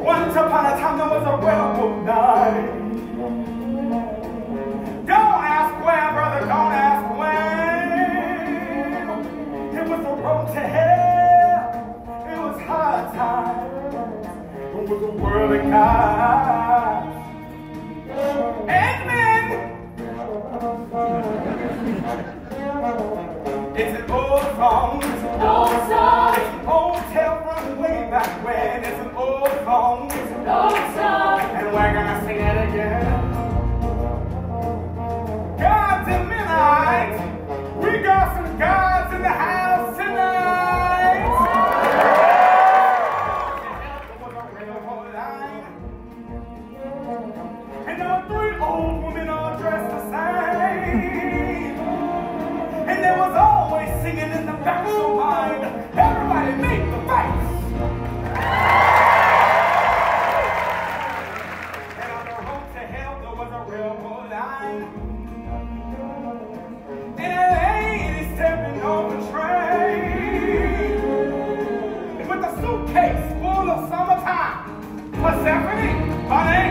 Once upon a time there was a railroad night. Don't ask where, brother, don't ask when. It was the road to hell. It was hard times. It was a world of guys and men. It's an old song. It's an old song. It's an old tale from way back when. It's an old song. It's an old song. And we're gonna sing it again. Gods at midnight. We got some gods in the house tonight. And there were 3 old women all dressed the same. And there was always singing in the back of your mind, everybody make the fight. And on the road to hell there was a railroad line. And a lady stepping on the train with a suitcase full of summertime. Persephone, honey.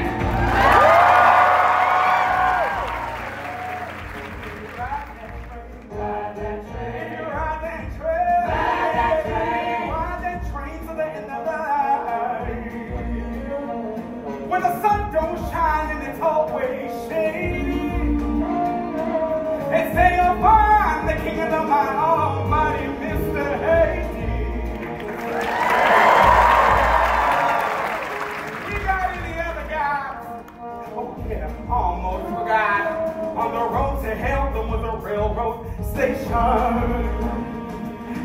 When the sun don't shine and it's always shady, they say you'll find the kingdom of my almighty Mr. Hades. You got any other guys? Oh yeah, almost forgot. On the road to hell there was a railroad station,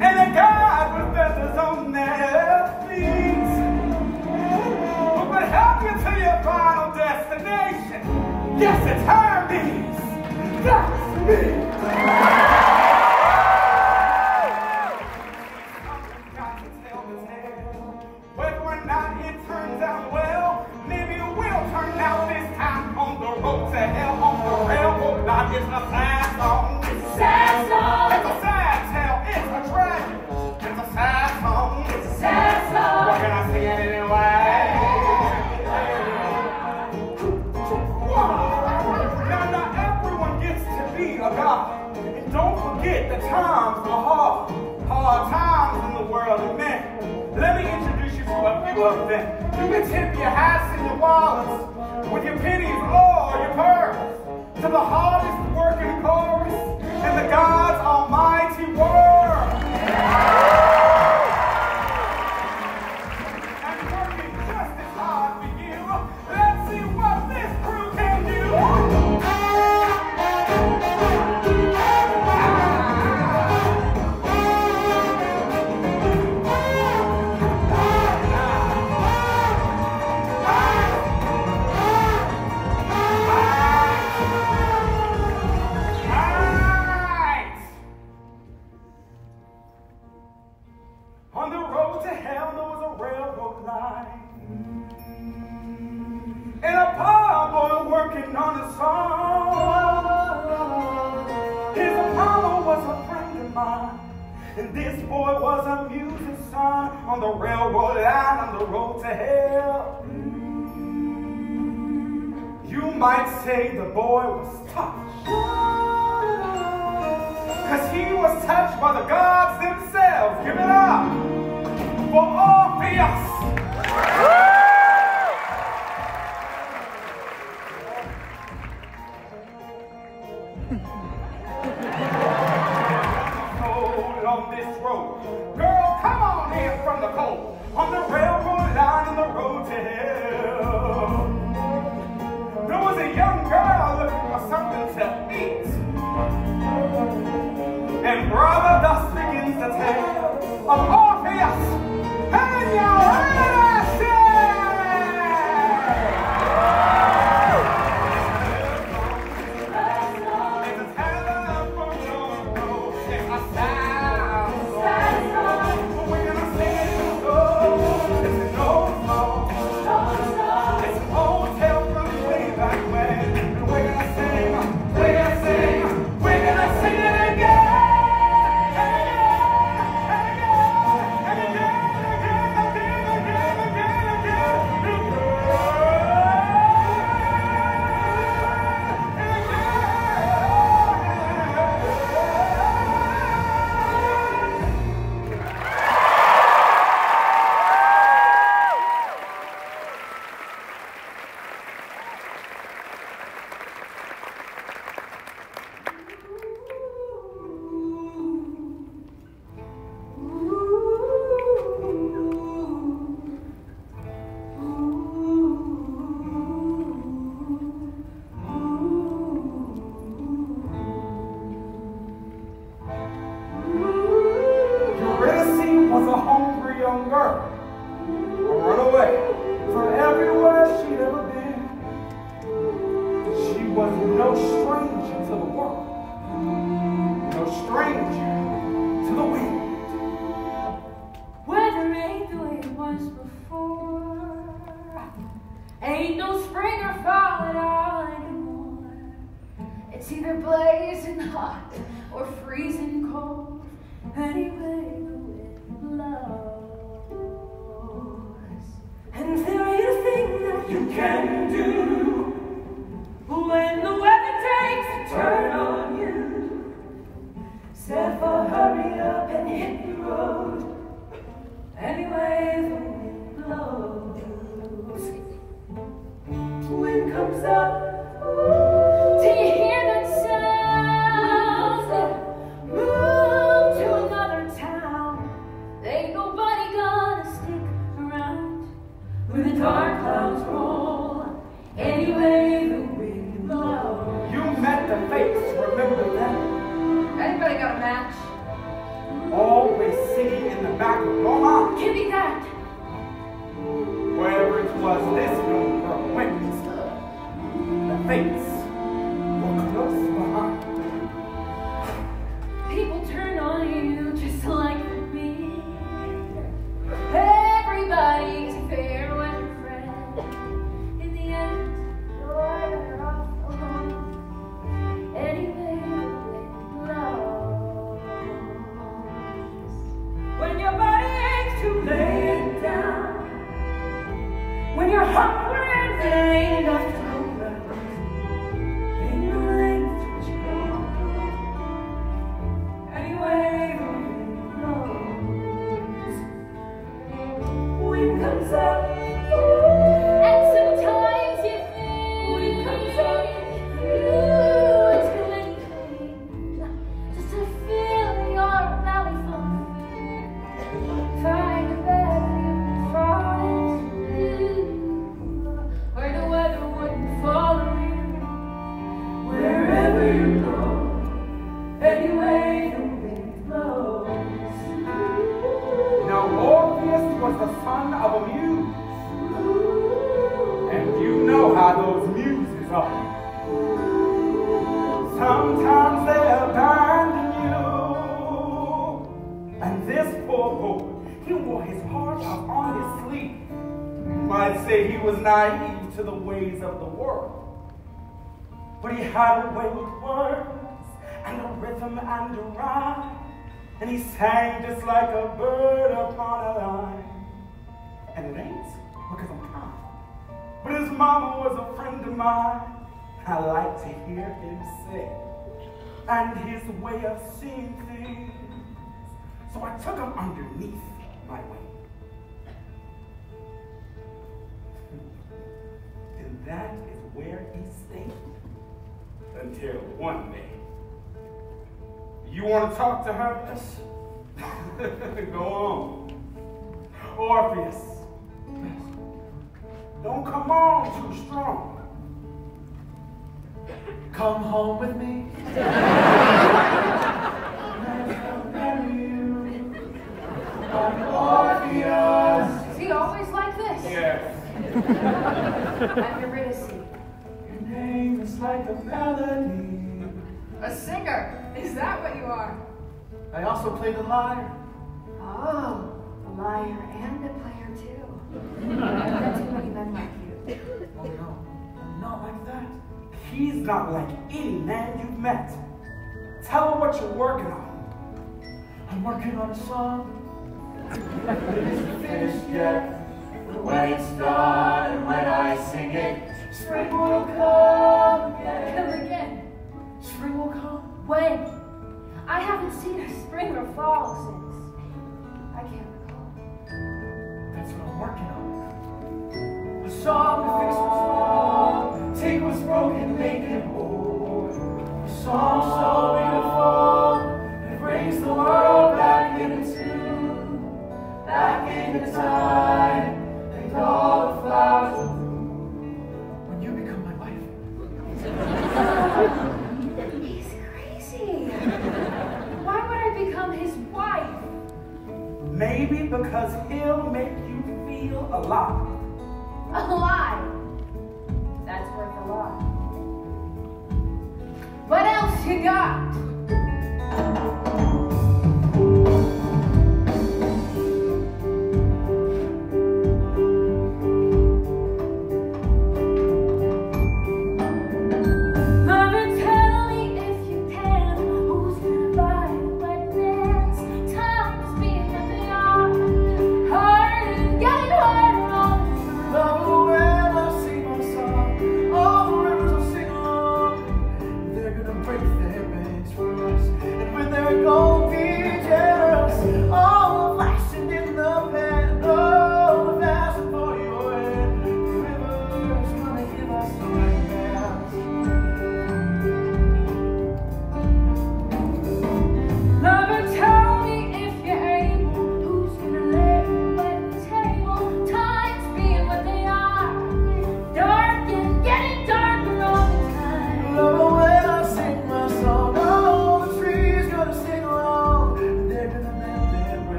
and a guy with feathers on their feet would help you to your final destination. Yes, it's Hermes. That's me. Someone's got to tell the tale. Whether or not it turns out well, maybe it will turn out this time. On the road to hell, on the railroad line, it's a sad song. It's a sad song. It's a sad tale. It's a tragedy. It's a sad song. It's a sad song. What can I sing it anyway? Now everyone gets to be a god. And don't forget the times were hard times in the world of men. Let me introduce you to a few of them. You can tip your hats and your wallets with your pennies or your pearls to the hardest working chorus in the God's almighty world. And working just as hard for you. Let's see what this crew can do. On the road to hell there was a railroad line, and a poor boy working on his farm. His mama was a friend of mine, and this boy was a music son. On the railroad line, on the road to hell, you might say the boy was touched, 'cause he was touched by the gods themselves. Give it up for Orpheus. On this road, girl, come on in from the cold. On the railroad line, on the road to hell, there was a young girl looking for something to eat. And brother thus begins the tale of Orpheus and Eurydice. no stranger to the world, no stranger to the wind. Weather ain't the way it was before. Ain't no spring or fall at all anymore. It's either blazing hot or freezing cold. Anyway, the wind blows. And there ain't a thing that you can do when the weather takes a turn on you. Except for hurry up and hit the road. Anyway, the wind blows. Wind comes up. Do you hear that sound? Move to another town. Ain't nobody gonna stick around when the dark clouds roll. Anyway, the wind blows. You met the fates, remember that? Anybody got a match? Always singing in the back of your mind. Give me that. Wherever it was this young girl went, the fates were close behind. People turn on you just like me. Everybody's a fair weather friend. In the end, you're better off alone. Anyway, the wind blows. When your body aches to lay it down. When you're hungry and there ain't enough to go round. Ain't no length to what you won't go. Anyway, the wind blows. Wind comes up. And sometimes you think wind comes up. It's good just to feel your belly full. Find a bed you can fall into, where the weather wouldn't follow you. Wherever you go, anyway, the wind blows. Now Orpheus was the son of a muse, and you know how those muses are. Sometimes they abandon you, and this poor boy, he wore his heart out on his sleeve. Might say he was naive to the ways of the world, but he had a way with words and a rhythm and a rhyme, and he sang just like a bird upon a line. And it ain't because I'm kind, but his mama was a friend of mine. I like to hear him sing and his way of seeing things, so I took him underneath my wing. And that is where he stayed until one day. You want to talk to her? Go on. Orpheus, don't come on too strong. Come home with me. Orpheus. Is he always like this? Yes. I'm Eurydice. Your name is like a melody. A singer. Is that what you are? I also play the lyre. Oh, a liar and a player too. That's too many men like you. Oh no, I'm not like that. He's not like any man you've met. Tell her what you're working on. I'm working on a song. It isn't finished yet. But when it's done and when I sing it, spring will come again. Come again. Spring will come. When? I haven't seen a spring or fall since. I can't recall. That's what I'm working on. A song to fix what's wrong, take what's broken, make it whole. A song so beautiful, it brings the world back into tune, back into time, and all the flowers will bloom when you become my wife. He's crazy. Why would I become his wife? Maybe because he'll make you feel alive. A lie. That's worth a lot. you got?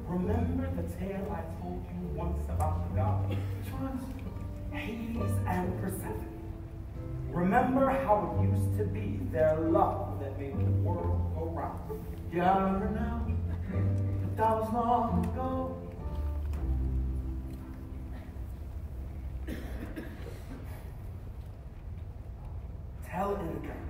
Remember the tale I told you once about the gods? Which ones? Hades and Persephone. Remember how it used to be their love that made the world go round? Yeah, I remember now, but that was long ago. Tell it again.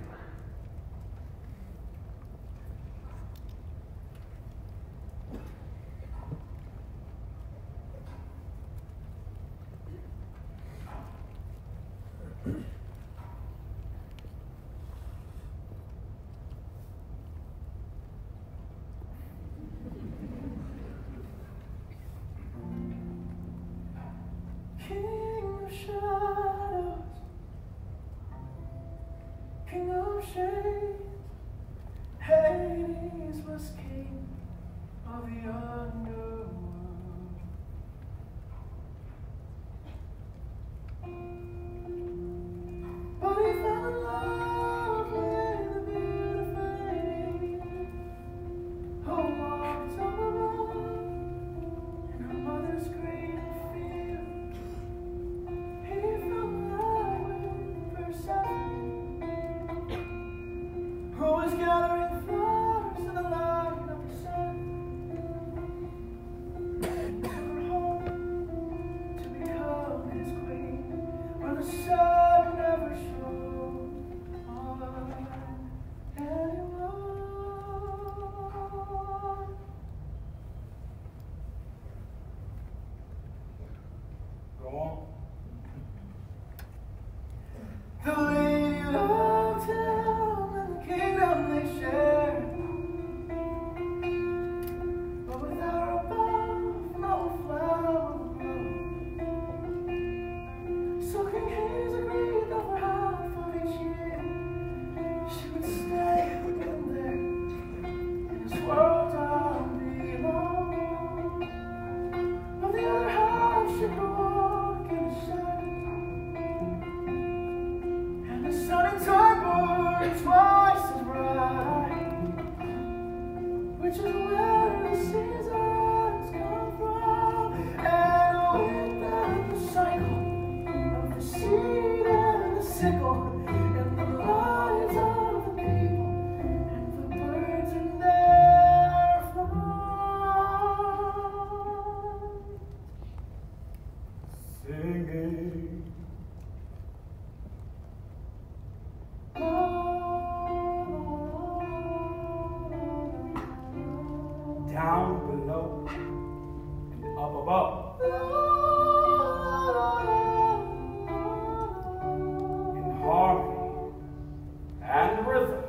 and up above. In harmony and rhythm.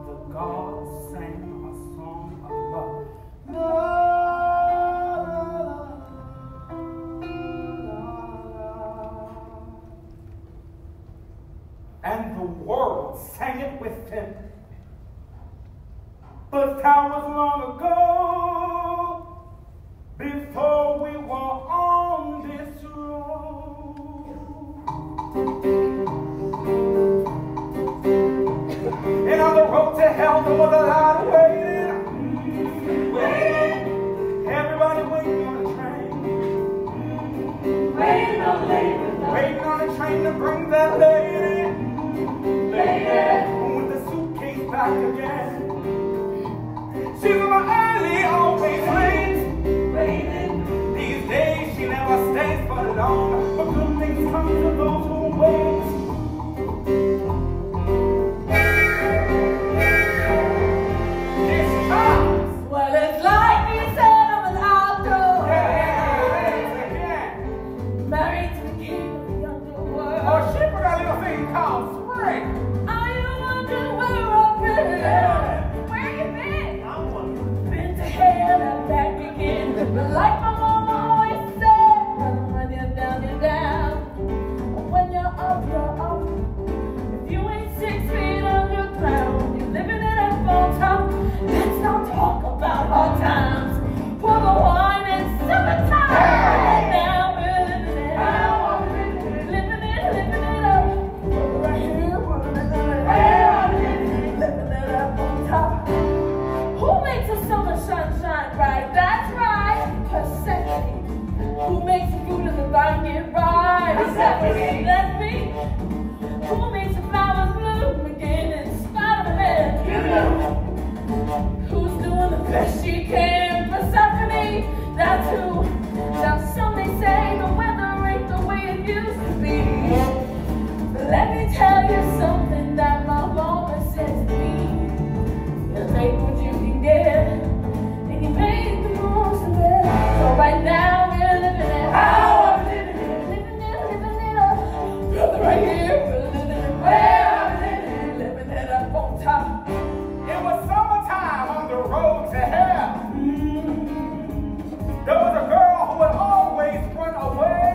The gods sang a song of love. And the world sang it with him. But that was long ago, before we were on this road. And on the road to hell, there was a lot of waiting. Everybody waiting on the train. Waiting on the train to bring that lady. With the suitcase back again. She's my early, always late. These days she never stays for long. But good things come to those who wait. This time. Well, it's like you said I'm an outdoor. Married to the king of the underworld. Oh, she forgot a little thing called spring. Are you wondering where I've been? Where you been? Been to hell and back again. But like my mama always said, when you're down, you're down. When you're up, you're up. If you ain't 6 feet underground, you're living it up on top. Let's not talk about hard times. Pour the wine in summertime. Now we're living it up. Living it up. Right here, we're living it up. Living it up on top. Who makes the summer sunshine bright? That's right, Persephone. Who makes the food in the vine get right? Persephone. That's me. Who makes the flowers bloom again in spite of men? Who's doing the best she can? Persephone. That's who. Now some may say the weather ain't the way it used to be. But let me tell you something that my mama said to me. You take what you can get, and you make the most of it. So right now we're living it how I'm living it up. Brother, right here we're living it where I'm living it up on top. It was summertime on the road to hell. There was a girl who would always run away.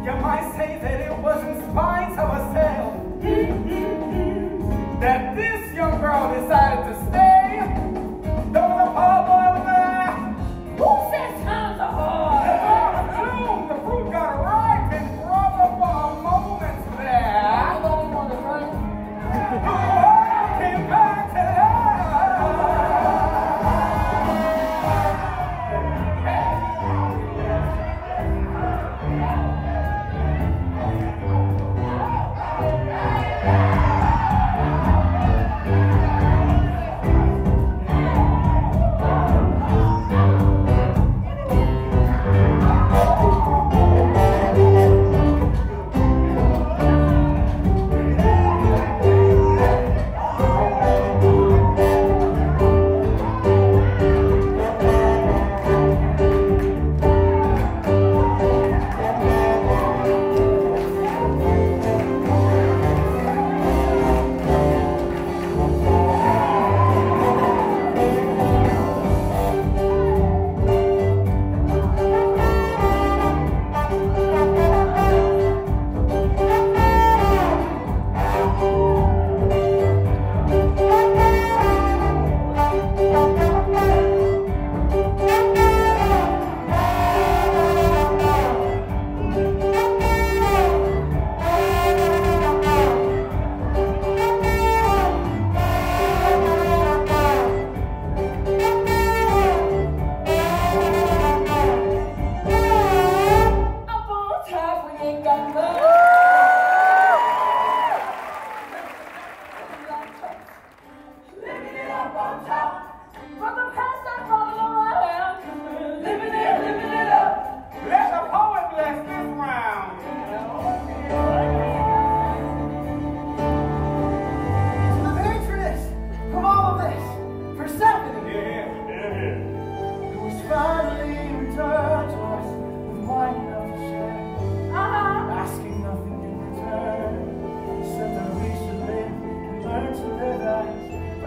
You might say that it was in spite of herself that this young girl decided to stay. There was a poor boy with her. Who says times are hard? The fruit got ripe and brother for a moment there. I'm only on the run. The world came back to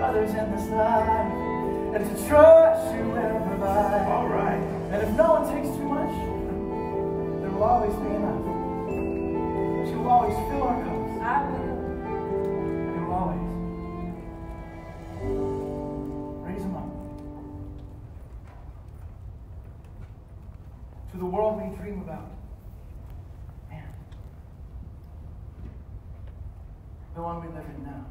others in this life, and to trust you and provide. All right. And if no one takes too much, there will always be enough. She will always fill our cups. I will. And it will always raise them up to the world we dream about. Man, the one we live in now.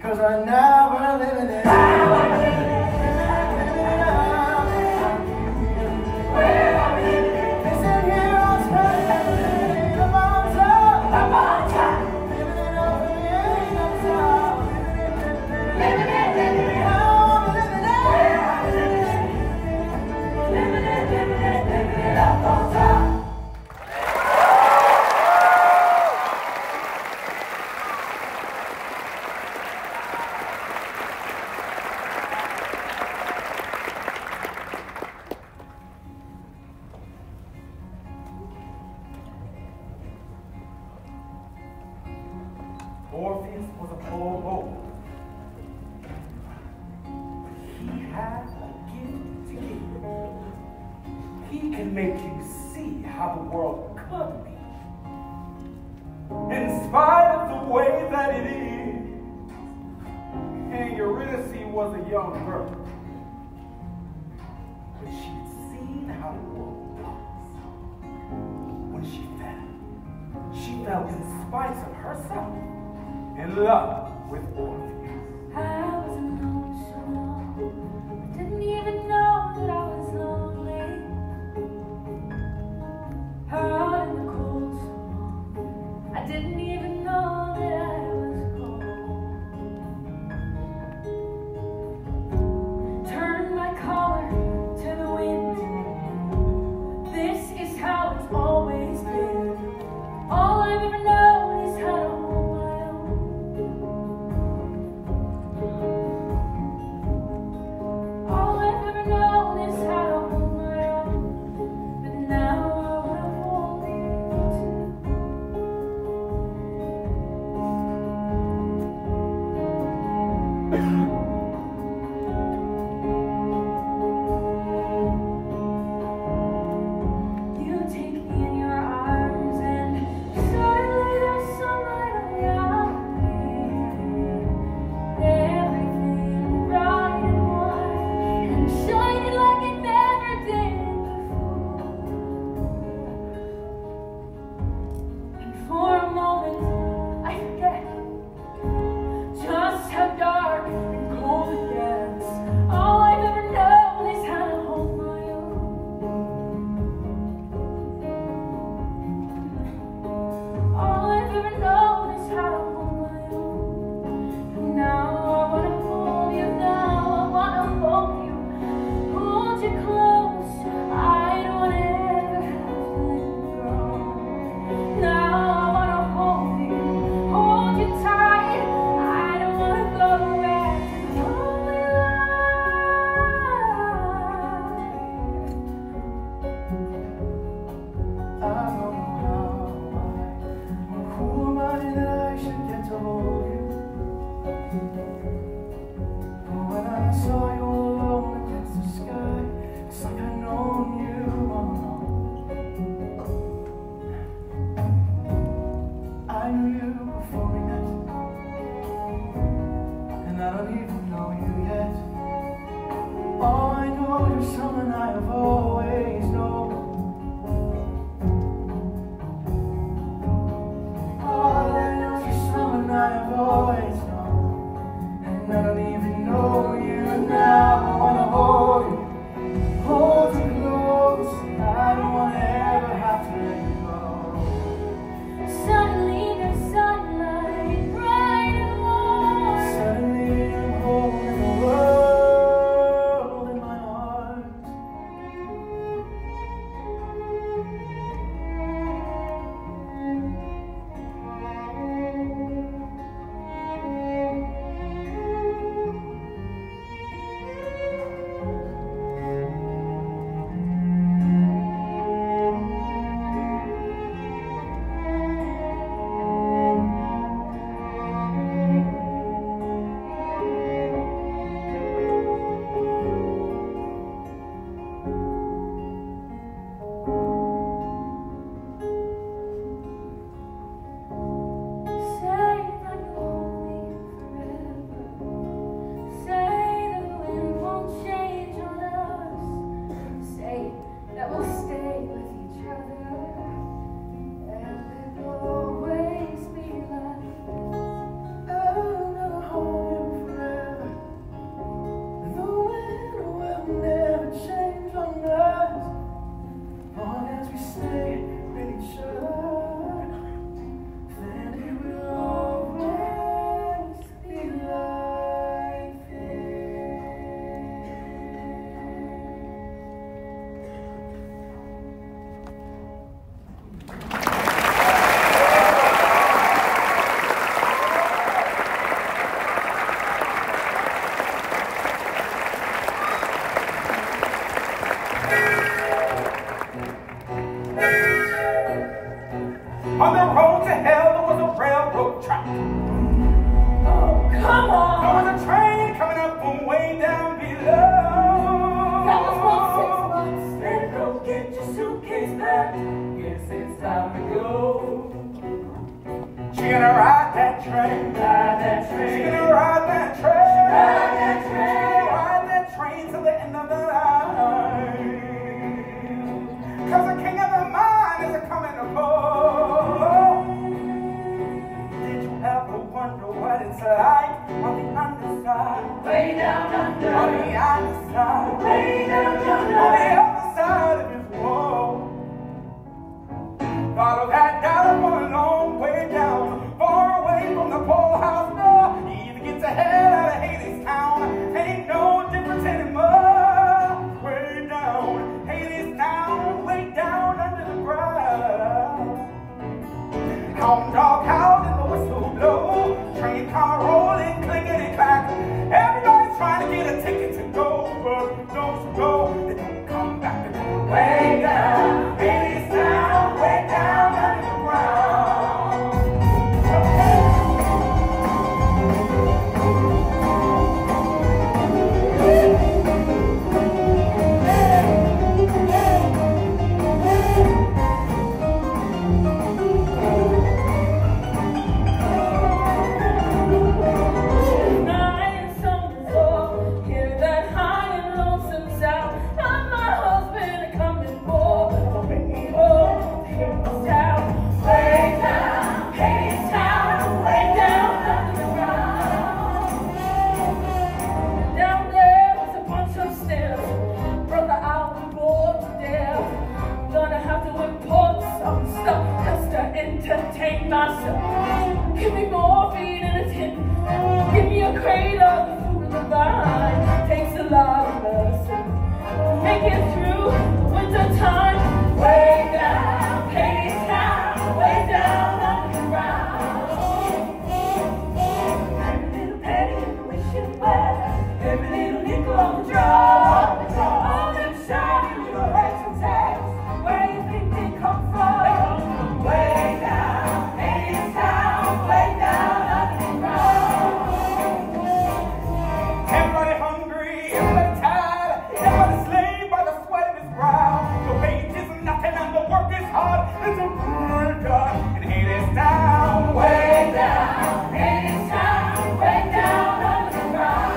Cause I never live in it. Orpheus was a poor boy. He had a gift to give. He can make you see how the world could be. In spite of the way that it is. And Eurydice was a young girl. But she'd seen how the world was. When she fell in spite of herself in love with Orpheus. I wasn't known so long. I didn't even know that I was lonely. Out in the cold so long. I didn't even know that I was cold. Turned my collar to the wind. This is how it's always been. All I've ever known is how to hold my own. those who go, they don't come back. They go way down, Hades down, way down under the ground. Entertain myself. Give me morphine in a tin. Give me a crate of the fruit of the vine. Takes a lot of medicine to make it through the winter time. Way down, Hades town, way down under the ground. Every little penny in the wishing well, every little nickel on the draw. All them shiny little heads and tails. Where you think they come from? Way down, Hades town, way down under the ground. Everybody hungry, everybody tired, everybody slaved by the sweat of his brow. The wage is nothing and the work is hard. It's a good God in Hades town, way down, Hades town, way down under the ground.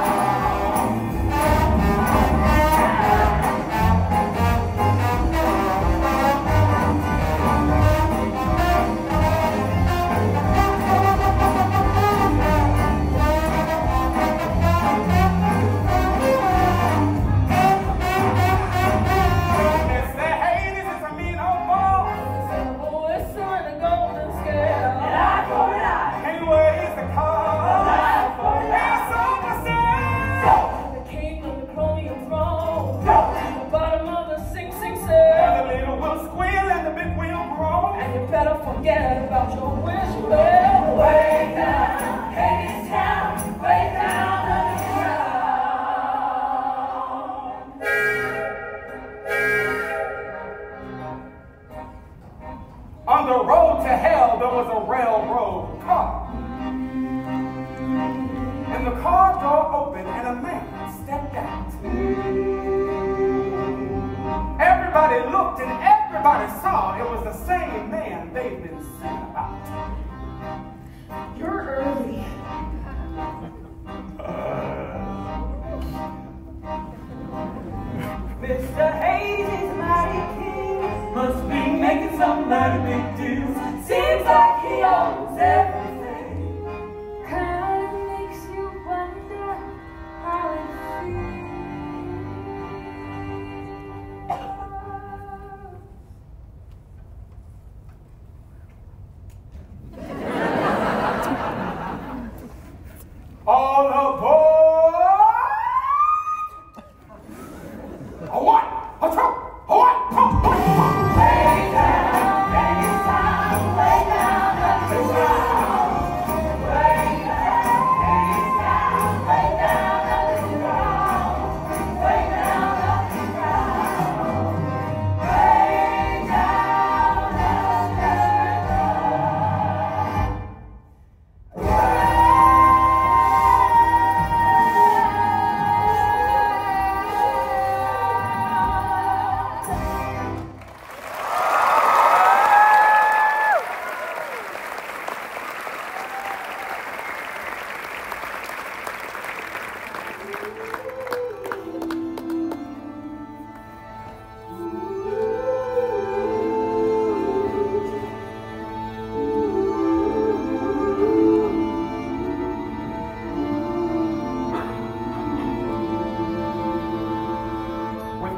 Forget about your wish well. Way down, Hades town, way down under the ground. On the road to hell, there was a railroad car. And the car door opened and a man stepped out. Everybody looked and everybody saw it was the same man they've been singing about. You're early. Mr. Hades, mighty king, must be making some mighty big deals. Seems like he owns everything. Kinda makes you wonder how it feels. All aboard! A what? A two? A what? Way down, Hades town, way down under the ground. Way down, Hades town, way down under the ground. Way down under the ground. Way down under the ground.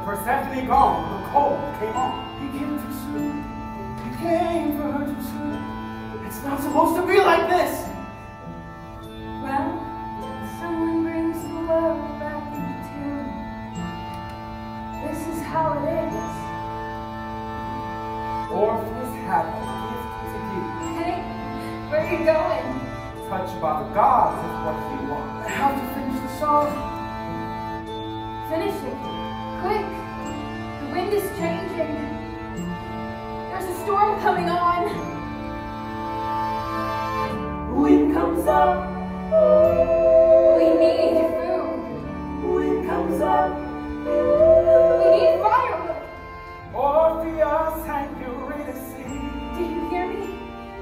Persephone gone, the cold came on. He came too soon. He came for her too soon. It's not supposed to be like this. Well, someone brings the world back into tune. This is how it is. Orpheus had a gift to give. Hey, where are you going? Touched by the gods is what he wants. I have to finish the song. Finish it. up. We need food. Wind comes up. We need firewood. Orpheus and Eurydice. Do you hear me?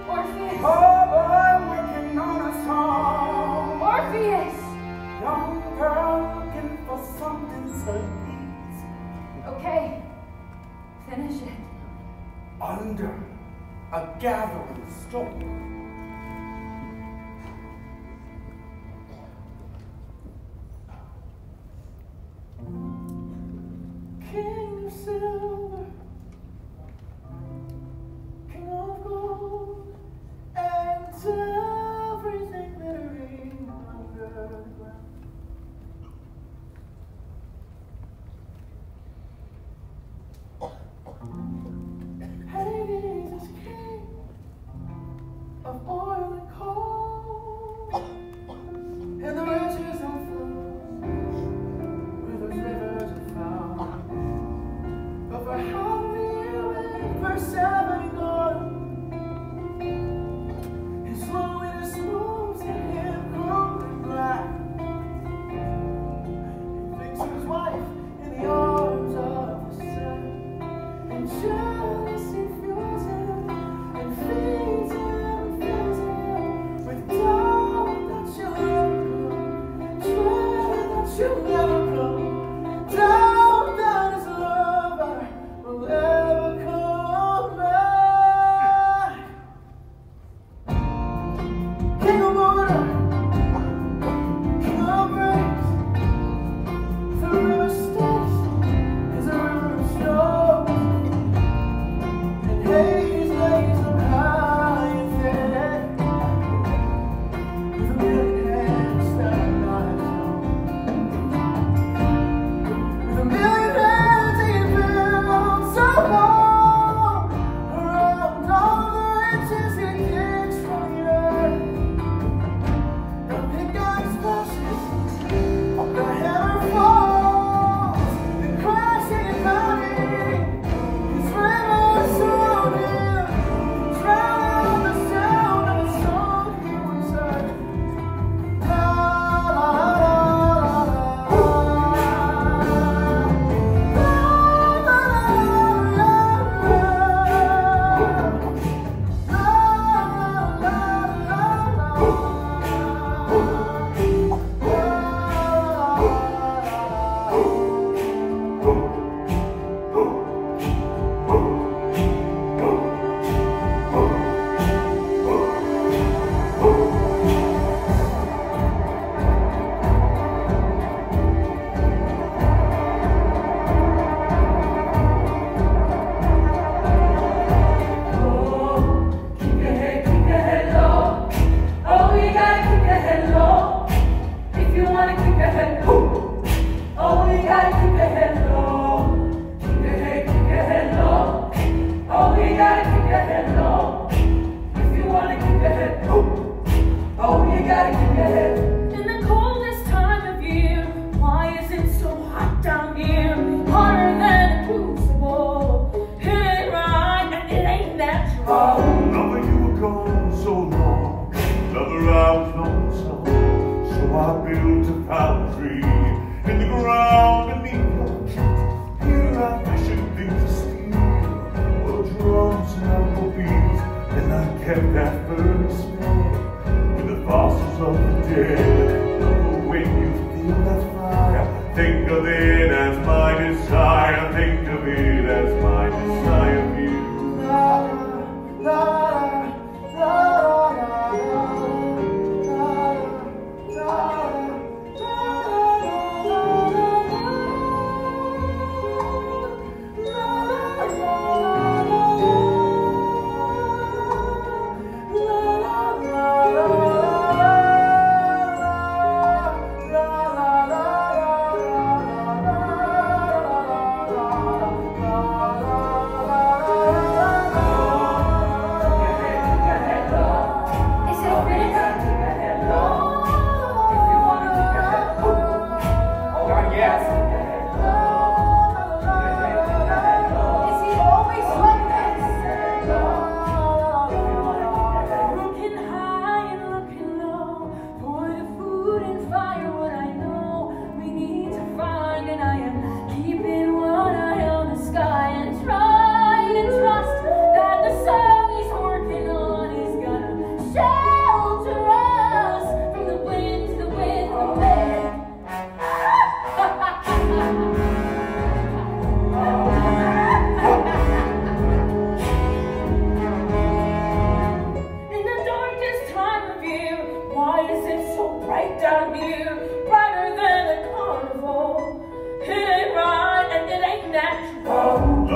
Orpheus. Oh boy, working on a song. Orpheus. Young girl looking for something to eat. Okay. Finish it. Under a gathering storm. King of silver, king of gold, and everything glittering under the ground. Hades is king of oil and coal, and the riches unfold where those rivers are found. But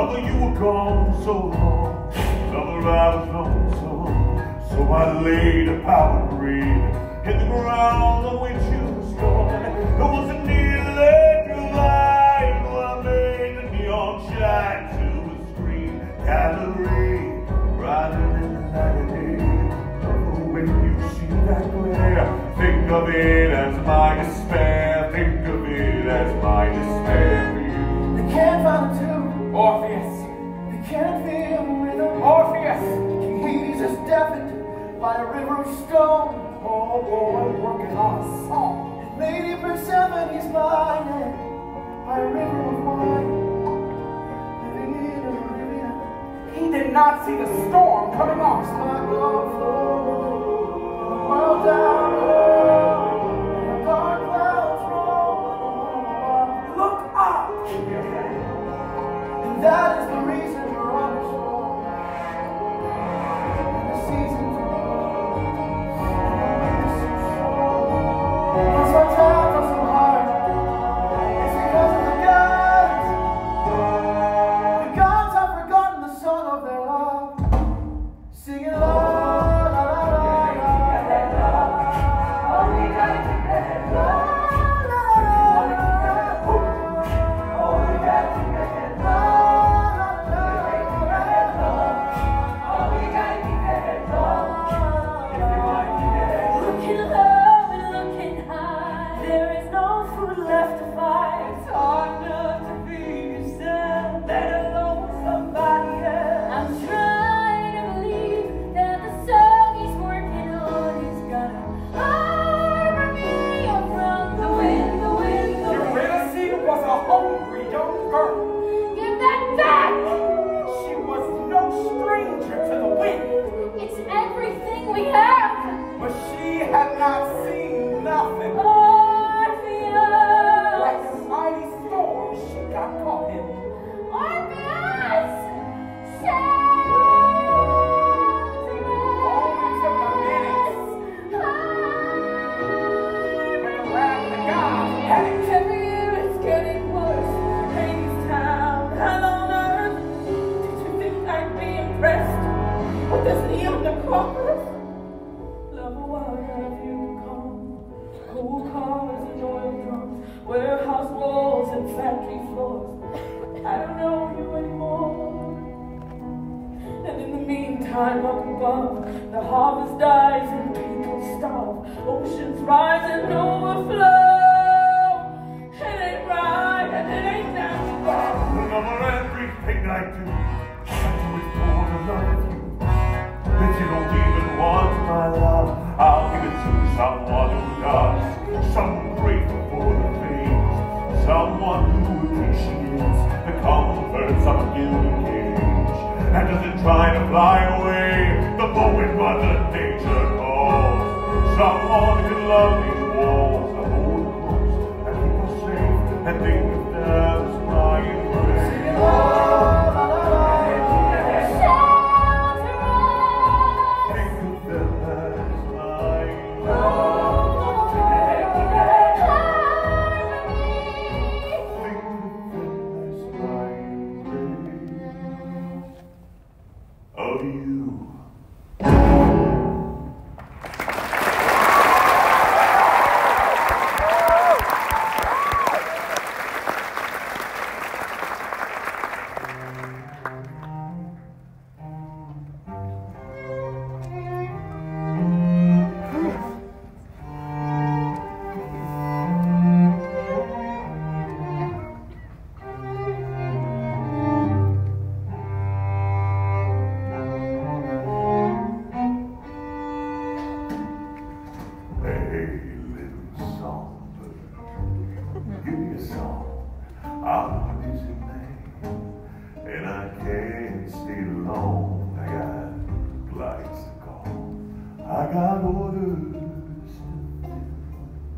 Mother, you were gone so long. Mother, I was lonesome. So I laid a powdered grave in the ground on which you were born. There was a needle electric light where I made the neon shine to a screen gallery brighter than the night of day. Oh, when you see that glare, think of it as my despair. Think of it as my despair for you. They can't find a tune. Orpheus, They can't feel the rhythm. Orpheus. King Hades is deafened by a river of stone. Oh boy, I'm working on a song. Lady Persephone is blinded by a river of wine. Living in Arabia, He did not see the storm coming on. my God flows. The world down below, and the dark clouds roll. Look up. And that is the reason we're on the shore. And the seasons are low, and the winds are so. That's why times are so hard. It's because of the gods. The gods have forgotten the song of their love. Singing la la la la la. Oh, we gotta keep that la la la la. Oh, we gotta keep that la la la la. Oh, we gotta keep that la. Looking low and looking high, there is no food left to fight. It's hard enough to feed yourself, let alone somebody else. I'm trying to believe that the song he's working on is gonna harbor me from the wind, the wind, the wind. Eurydice was a hungry young girl. Get that back! She was no stranger to the wind, It's everything we have. but she had not seen nothing. Orpheus! Like a mighty storm, she got caught in. Orpheus! Only took a minute. When the wrath of the gods had it. Every year it's getting worse. Hades Town, hell on earth. Did you think I'd be impressed with this neon necropolis? Lover, why have you come? Cool cars and oil drums, warehouse walls and factory floors. I don't know you anymore. And in the meantime, up above, the harvest dies and people starve. Oceans rise and overflow. It ain't right and it ain't natural. Remember everything I do. I do it for the love of you. If you don't even want my love, I'll give it to someone who does. Someone grateful for the things. Someone who appreciates the comforts of a gilded cage. And doesn't try to fly away the moment Mother Nature calls. Someone who can love these walls that hold us close and keep us safe and think of them as my embrace. Think of them as my Think of them as my embrace of you. Hey, little songbird, give me a song. I'm a busy man, and I can't stay long. I got flights to call. I got orders to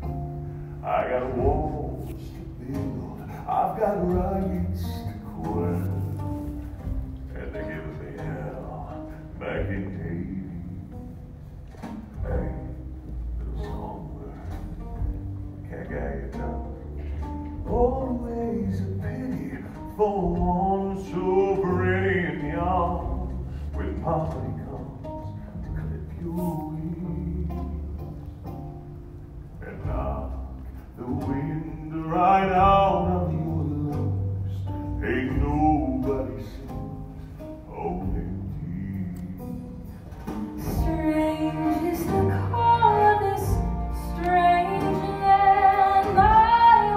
fill. I got walls to build. I've got rights to quell. And they give me hell back in Hades. Hey, little songbird, can't get you down. Always a pity for one so Ain't nobody sings, only me. Strange is the call of this strange land. I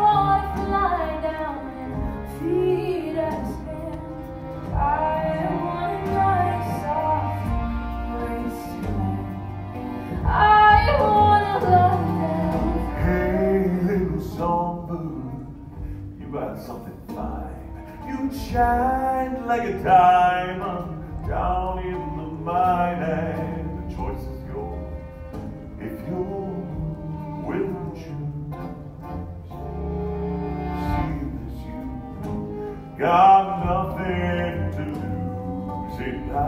want to fly down and feed at his hand. I want to ride soft waves to land. I want to love them. Hey, little songbird, you got something fine. You shine like a diamond down in the mine, and the choice is yours if you're willing to choose. Seeing as you got nothing to lose, and I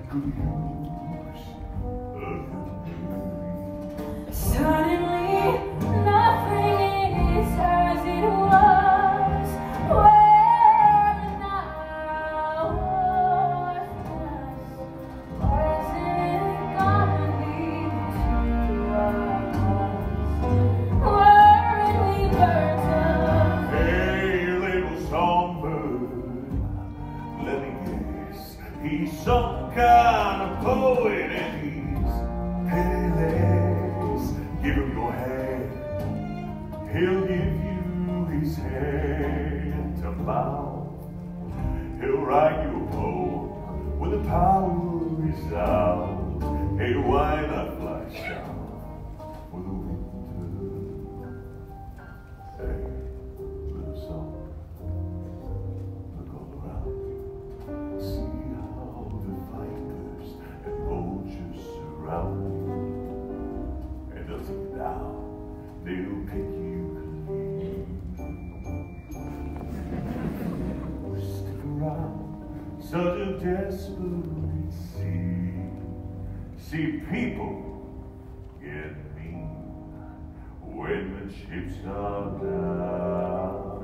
could use a little breeze. Suddenly, nothing is as it was. Where now was it gonna lead to us? Weren't we birds of Hey, little songbird, let me guess. He's some kind of poet, and he's pitiless. Give him your hand, he'll give you his hand to mouth. He'll write you a poem when the power is out. Hey, why not fly south for the winter? Hey, little song, look all around you. See how the vipers and vultures surround you. And doesn't down, they'll pick you clean. Stick around, such a desperate sea. See, people get mean when the chips are down.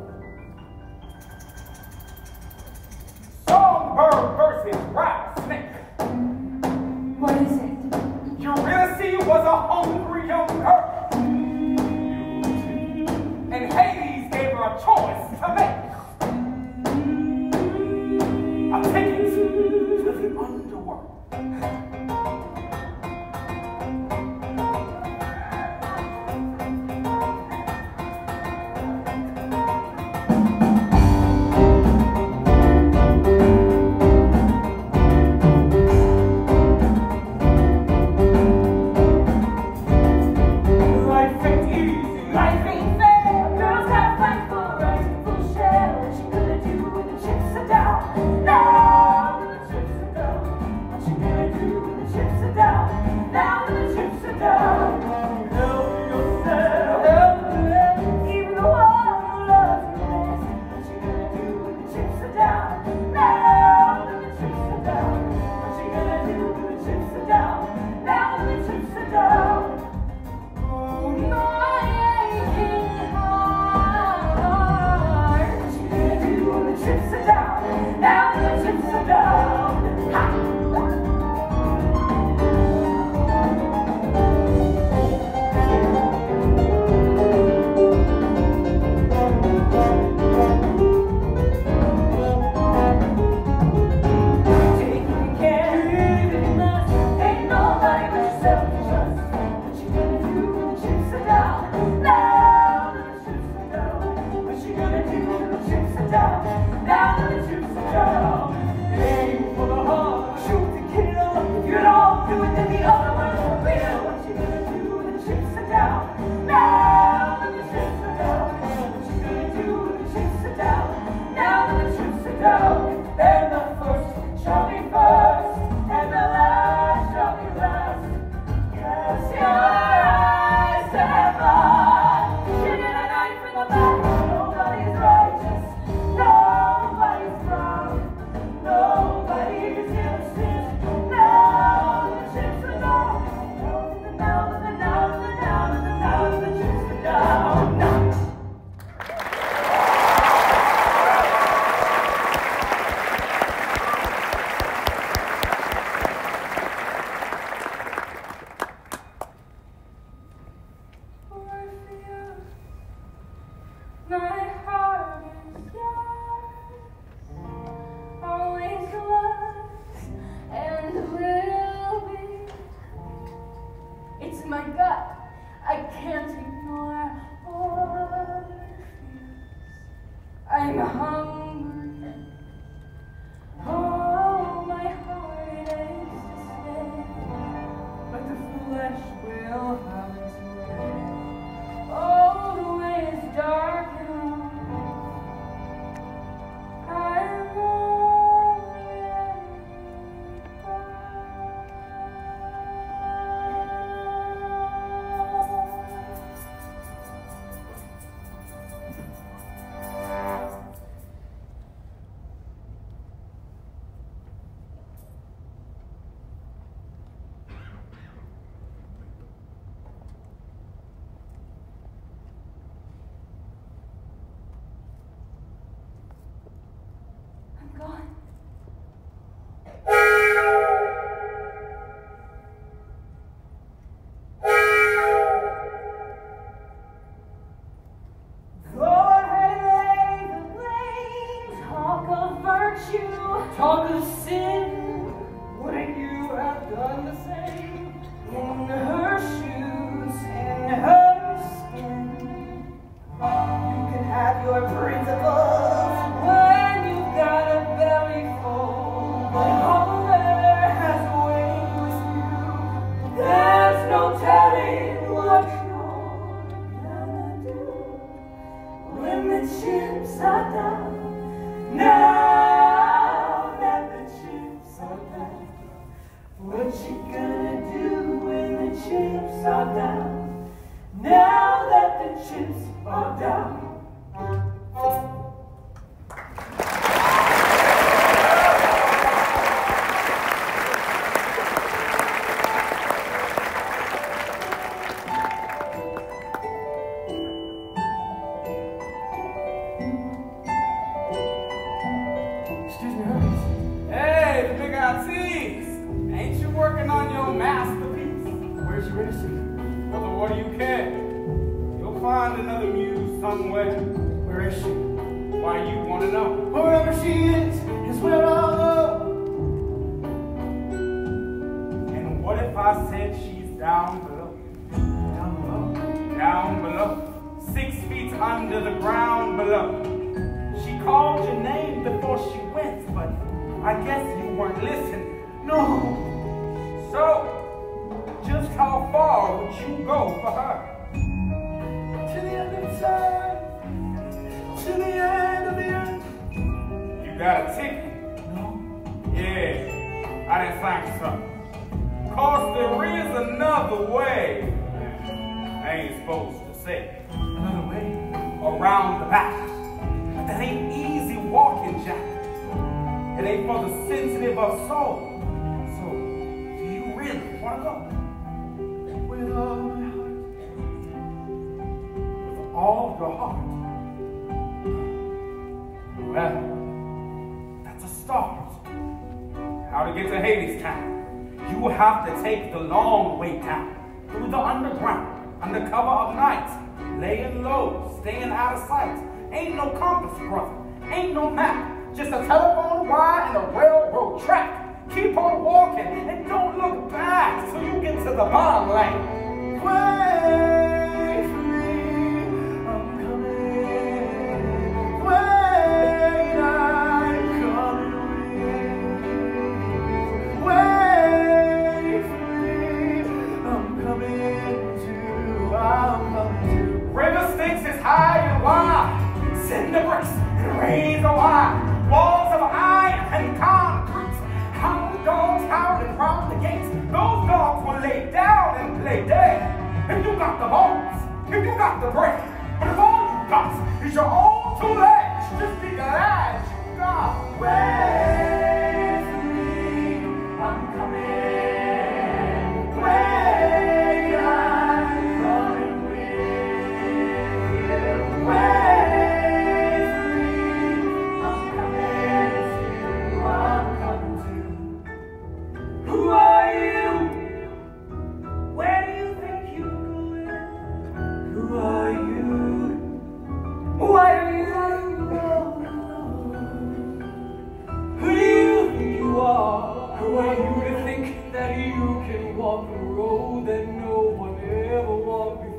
Songbird versus rattlesnake. what is it? Eurydice was a hungry young girl, and Hades gave her a choice to make. A ticket to the underworld. Life ain't easy. Life ain't fair. Girls gotta fight for a rightful share. What you gonna do when the chips are down? Now when the chips are down. What you gonna do when the chips are down? Now when the chips are down. Help yourself. Even the one who loves you best. What you gonna do when the chips are down? Now when the chips are down. What you gonna do when the chips are down? Now when the chips are down. My aching heart. What you gonna do when the chips are down? Now when the chips are down. Ha! Take what you can, give it enough. Ain't nobody but yourself to trust. What you gonna do when the chips are down? Now when the chips are down. What you gonna do when the chips are down? Now when the chips are down. Aim for the heart, shoot to kill. If you don't do it, then the other one's will. What you gonna do when the chips are down? Now when the chips are down. What you gonna do when the chips are down? Now when the chips are down. And the first shall be first, and the last shall be last. Cast your eyes to heaven. You're gonna knife in the back. Nobody's righteous. Nobody's wrong. Nobody's innocent. Now the chips are down. Now the chips are down. virtue, talk of sin. Wouldn't you have done the same? In her shoes, in her skin. You can have your principles When you've got a belly full, but hunger has a way with you. There's no telling what you're gonna do when the chips are down. Now that the chips are down, what you gonna do when the chips are down? Now that the chips are down. Excuse me, Hermes. Hey, the big eyed C's. Ain't you working on your masterpiece? Where's your Edison? Brother, what do you care? You'll find another muse somewhere. Where is she? Why you want to know? Wherever she is where I'll go. And what if I said she's down below? Down below. Down below. 6 feet under the ground below. She called your name before she went, but I guess you weren't listening. No. So, just how far would you go for her? To the end of time. To the end of the earth. You got a ticket? No. Yeah, I didn't think so. 'Cause there is another way. I ain't supposed to say. Another way. Around the back. But that ain't easy walking, Jack. It ain't for the sensitive of soul. So, do you really want to go? With all my heart. With all your heart? Well, that's a start. How to get to Hades Town? You will have to take the long way down, through the underground, under cover of night, laying low, staying out of sight. Ain't no compass, brother. Ain't no map. Just a telephone wire and a railroad track. Keep on walking and don't look back till you get to the bottom lane. Wait for me, I'm coming. Wait, I'm coming with. Wait for me, I'm coming too. River Styx is high and wide. Cinder bricks and razor wire. Walls of iron and concrete. Hound dogs howling round the gates. Those dogs will lay down and play dead. If you got the bones, if you got the brain, but if all you got is your own 2 legs, just be glad you got. Wait for me, I'm coming. Wait, I'm coming with you. Wait for me, I'm coming too. Who are you? Where do you think you're going? Who are you? Why do you go? Who do you think you are? Who are you to think that you can walk a road that no one ever walked before?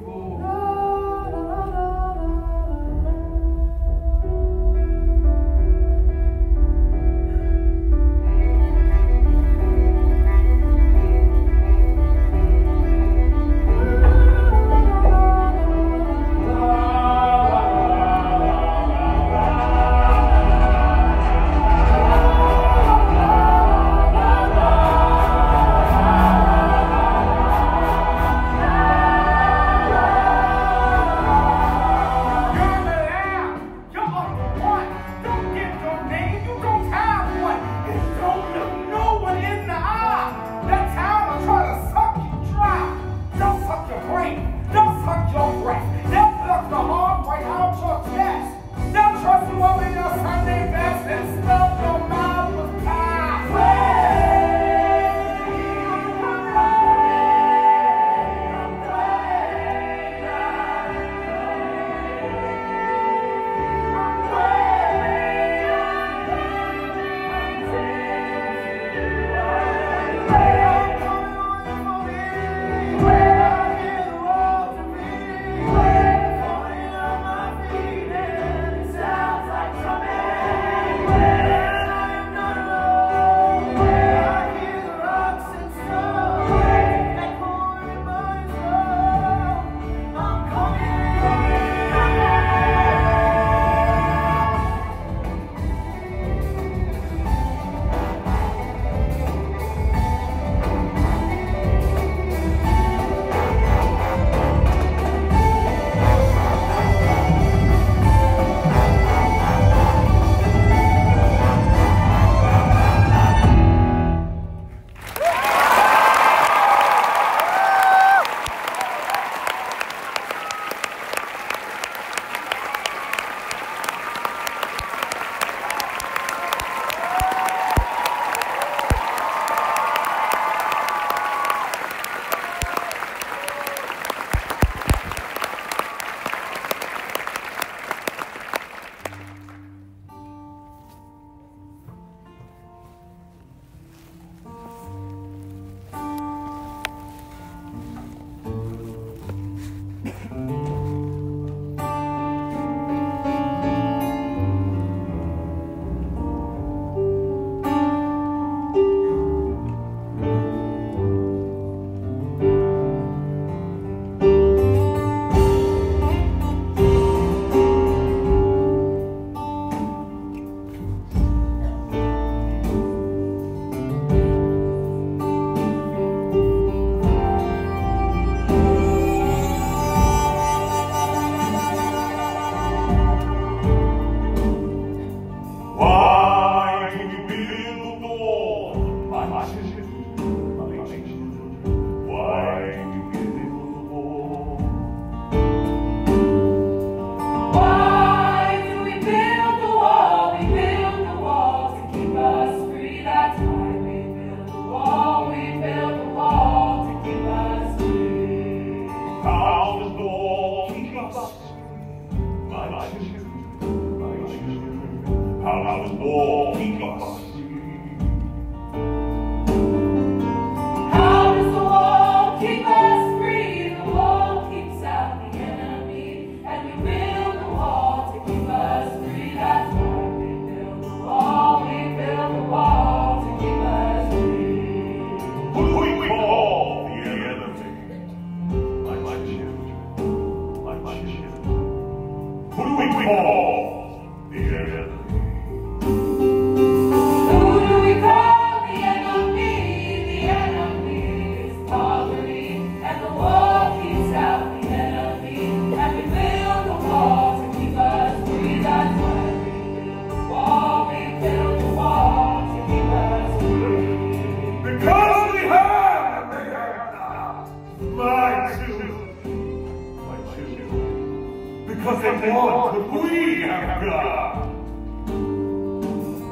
something more could we have got?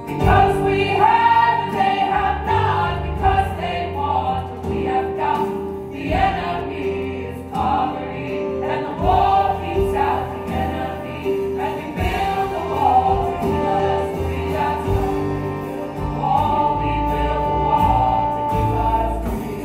Because we have and they have not, because they want what we have got. The enemy is poverty, and the war keeps out the enemy, and we build the wall to keep us free. That's why we build the wall to keep us free.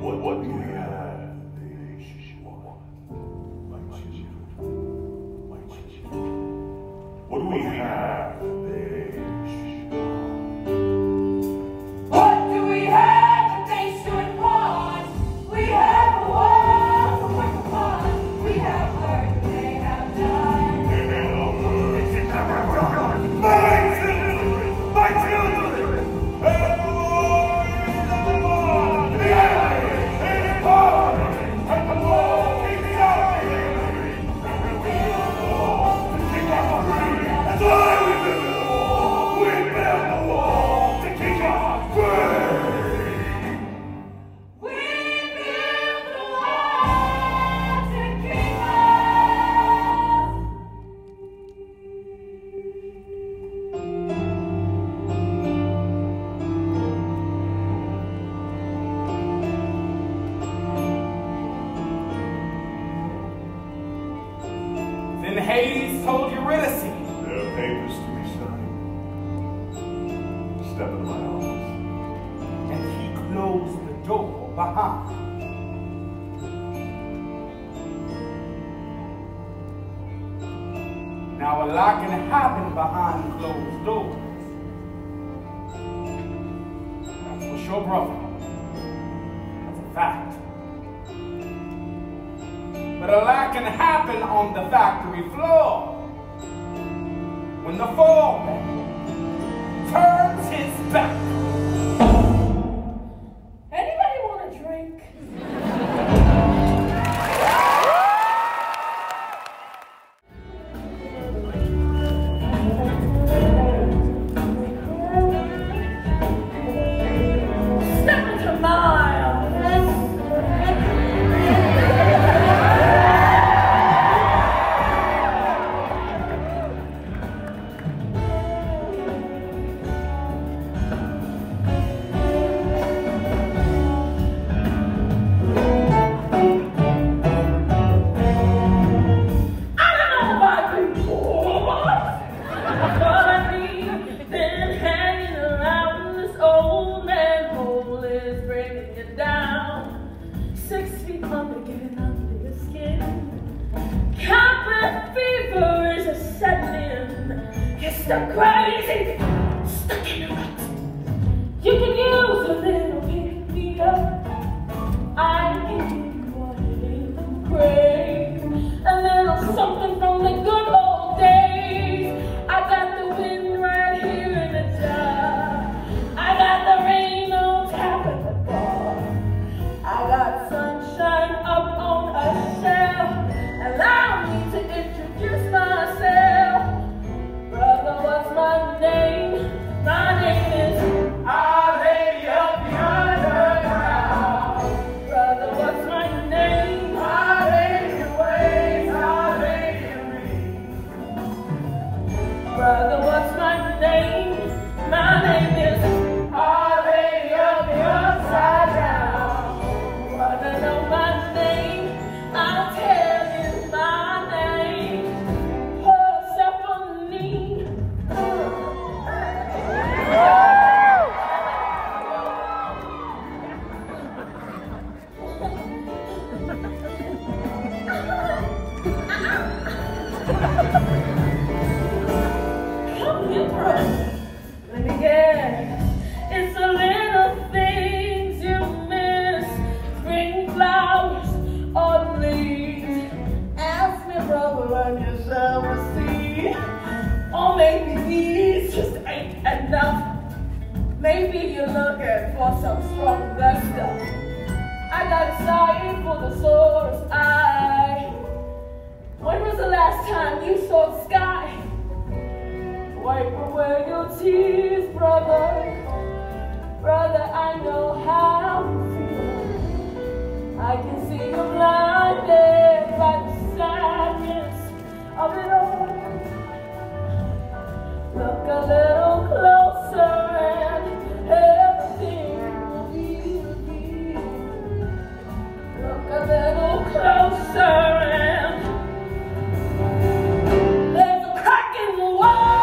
What do we have, Shishwa? My children. What do we have, Shishwa? What do we have that they should want? We have a war to work upon. We have work they have done. My children! My children! We build the wall to keep us. Then Hades told Eurydice, There are papers to be signed. Step into my office. and he closed the door behind. Now a lot can happen behind closed doors. That's for sure, brother. That's a fact. But a lot can happen on the factory floor when the foreman turns his back. Anybody want a drink? Step into my office. Stuck crazy, stuck in a rut. You can use a little pick me up. I can give you a little praise, a little something from the good old days. I got the wind right here in the jar. I got the rain on top of the bar. I got sunshine up on a shelf. Allow me to introduce myself. Brother, what's my name? My name is I'll help you myself strong with that stuff. I got excited for the source. When was the last time you saw the sky? Wipe away your tears, brother. Brother, I know how you feel. I can see you blinded by the sadness of it all. Look a little closer and everything will be revealed. Look a little closer and there's a crack in the wall.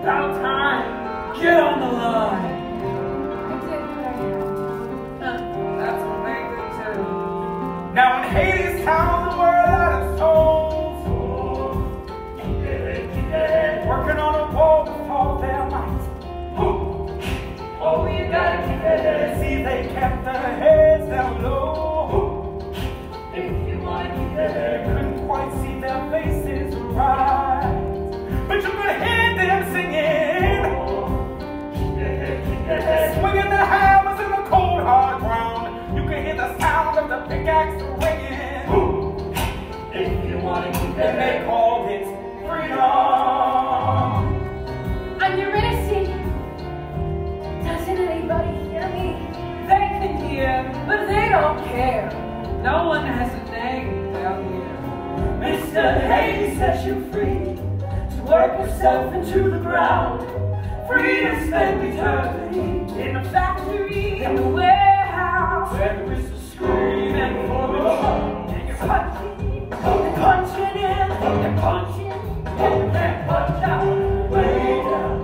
About time. Get on the line. That's what they do too. Now in Hades town, the world out of souls, working on a wall with all their might. Oh, you gotta keep it. See, they kept their heads down low. If you wanna keep They it. couldn't quite see their faces right, but you could hear them singing, swinging their hammers in the cold hard ground. You could hear the sound of the pickaxe ringing. If you wanna keep And they it. called it freedom. I'm Eurydice. Doesn't anybody hear me? They can hear, but they don't care. No one has a name down here. Mr. Hades sets you free to work yourself into the ground. Free to spend eternity in a factory, in a warehouse, where there is a scream and formation. And you're punching in, and punching, and you can't punch out. Way down,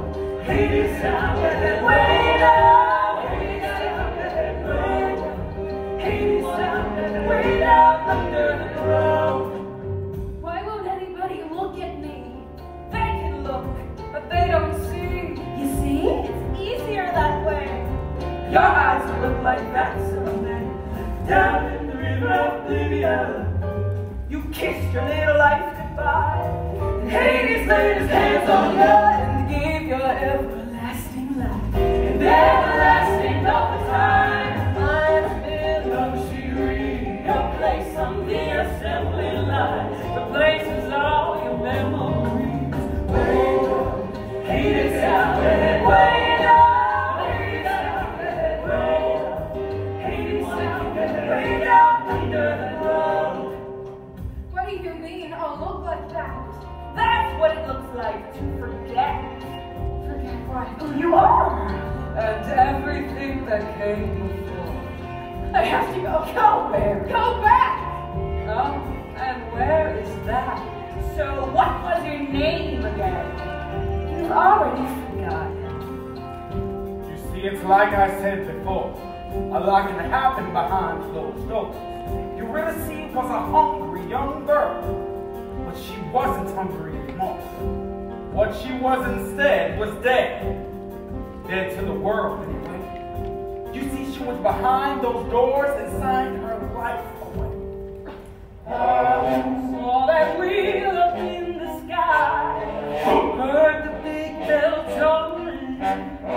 Hades down, and then way down, Hades down, and then way down, Hades down, and then way down under the ground. Why won't anybody look at me? They can look, but they don't see. You see? It's easier that way. Your eyes look like that someday. Down in the river of Libya, you kissed your little life goodbye. And Hades laid his hands on you and gave you everything. never lasting all the time. I'm in luxury, a place on the assembly line. The place is all your memories. Wait up, heat it down, and wait up, heat it down, and wait up, heat it down, and wait up under the road. What do you mean I'll look like that? That's what it looks like to forget. Forget what? Who you are, and everything that came before. I have to go. Go where? Go back! Oh, and where is that? So what was your name again? You've already forgotten. You see, it's like I said before. A lot can happen behind closed doors. You really see it was a hungry young girl. But she wasn't hungry anymore. What she was instead was dead. Dead to the world anyway. You see, she was behind those doors and signed her life away. Saw that wheel up in the sky, heard the big bell tolling. A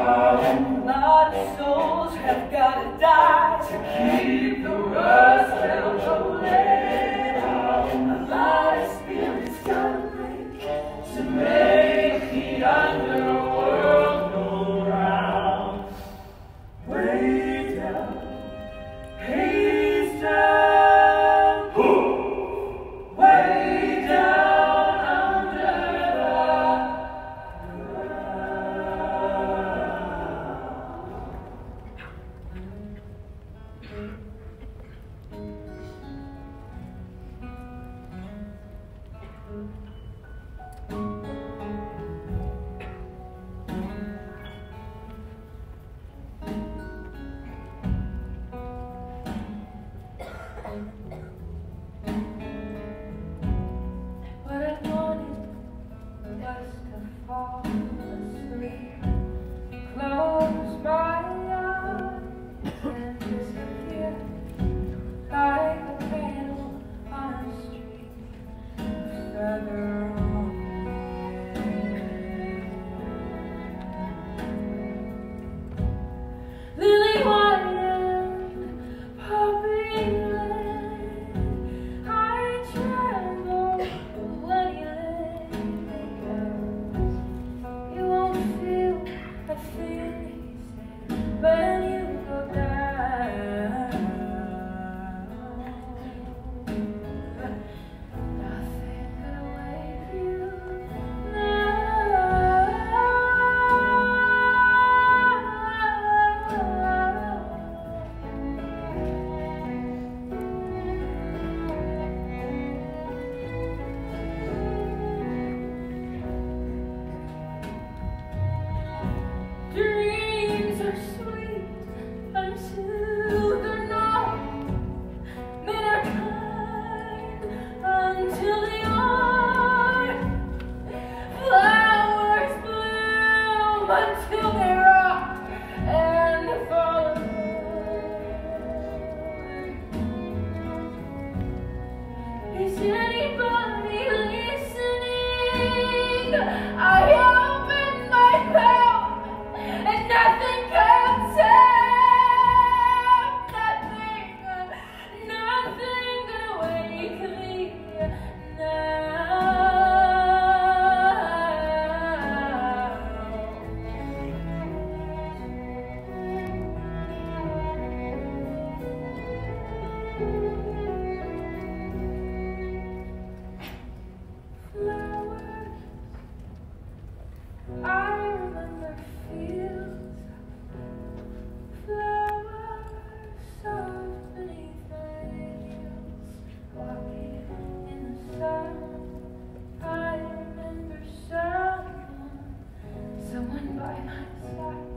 lot of souls have gotta die to keep the rust bell rolling. A lot of spirits gotta break to make the underworld go round. Way down, Hades down, way down under the What I wanted was to fall asleep, close my eyes and disappear like a candle on a street, further on. Lily white and poppy red, I tremble when you let me go. You won't feel a thing, he said, when you go down. Nothing could wake you Dreams are sweet until they're not. Men are kind until they are. Flowers bloom until they rot and fall apart. Is anybody listening? I open my mouth and nothing comes out. Nothing gonna wake me now. Flowers, I remember fields, flowers soft beneath my heels, walking in the sun. I remember someone by my side,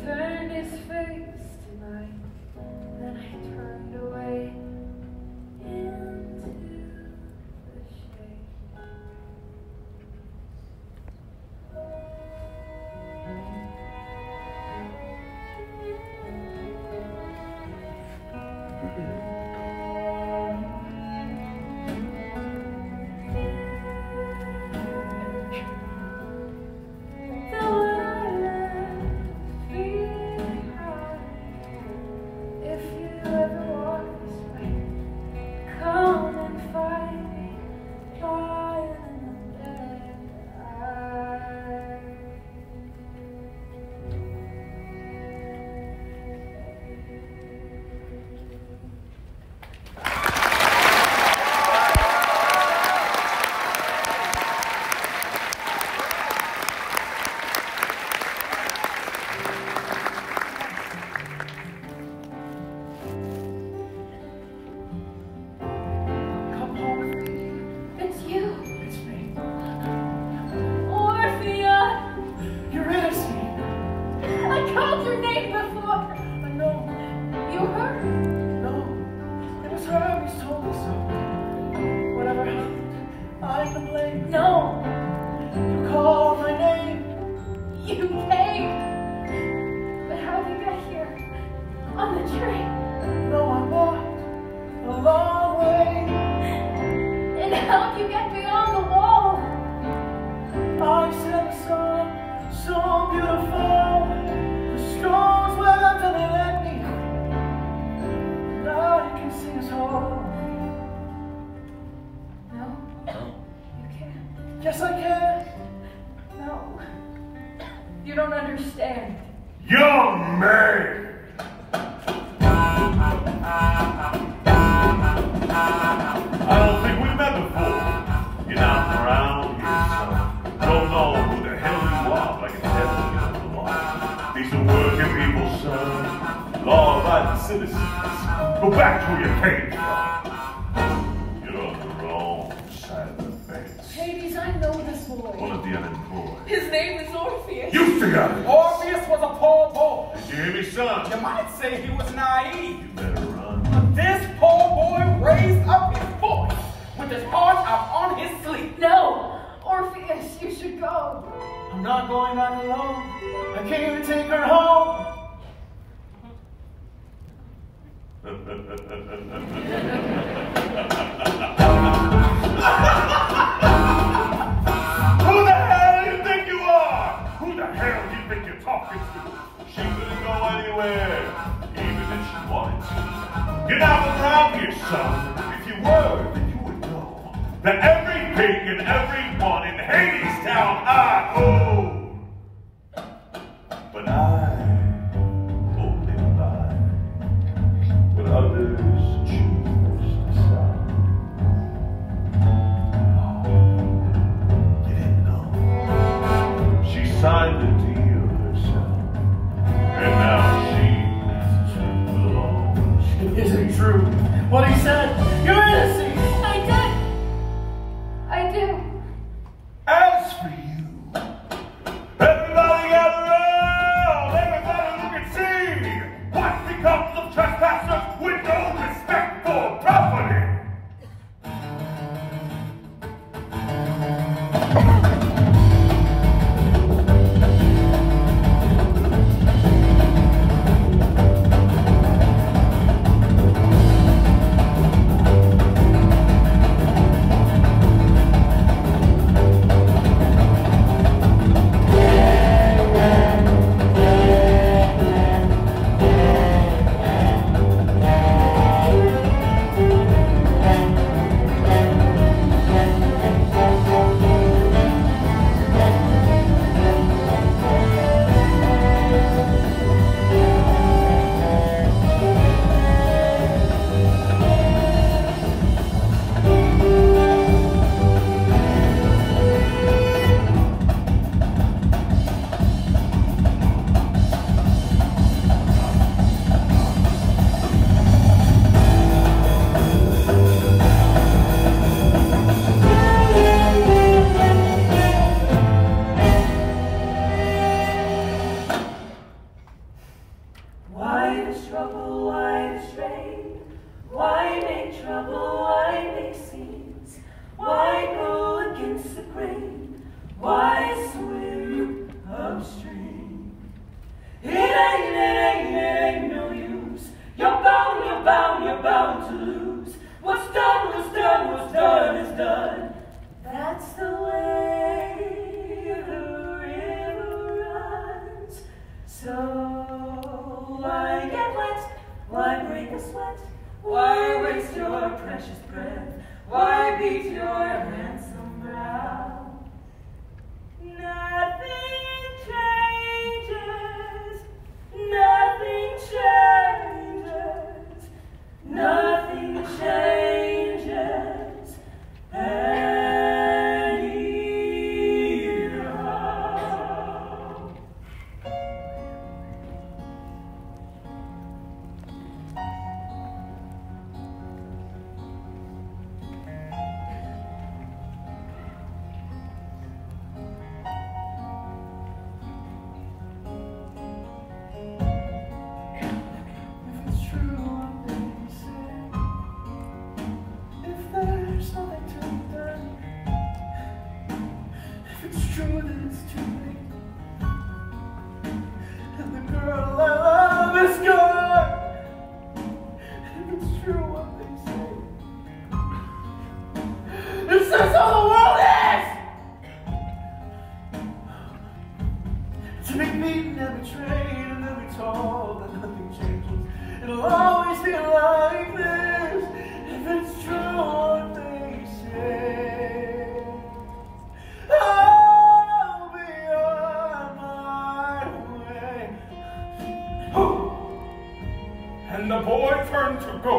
turned his face to mine, then I turned away into the shade. The one I left way. No, I walked a long way. And how'd you get beyond the wall? I sang a song so beautiful. The strong's were to let me. Now you can sing us home. No, you can't. Yes, I can. No, you don't understand. Young man! I don't think we've met before. You're not around here, son. Don't know who the hell you are, but I can tell you don't belong. These are working people, son. Law-abiding citizens. Go back to where you came from. You're on the wrong side of the fence. Hades, I know this boy. One of the unemployed. His name is Orpheus. You forgot it. Orpheus was a poor boy. Did you hear me, son? You might say he was naive. You better run. But this poor boy raised up his voice with his heart out on his sleeve. No, Orpheus, you should go. I'm not going on alone. I came to take her home. Who the hell do you think you are? Who the hell do you think you're talking to? She couldn't go anywhere, even if she wanted to. You're not around here, son. If you were, then you would know that every pig and everyone in Hades Town I own. But I only lie when others choose to sigh. You didn't know. She signed the deal herself, and now she's alone. It isn't true. What he said, you're innocent. I do. As for you, everybody gather around, everybody look and see what becomes of trespassers with no respect for property. Why this trouble, why this strain? Why make trouble, why make scenes? Why go against the grain? Why swim upstream? It ain't no use. You're bound to lose. What's done is done. That's the way the river runs. So why get wet? Why break a sweat? Why waste your precious breath? Why beat your handsome brow? Nothing changes. Nothing changes. Nothing changes. Anyhow. that's all the world is! To be beaten and betrayed and then be told that nothing changes. It'll always be like this if it's true what they say. I'll be on my way. And the boy turned to go,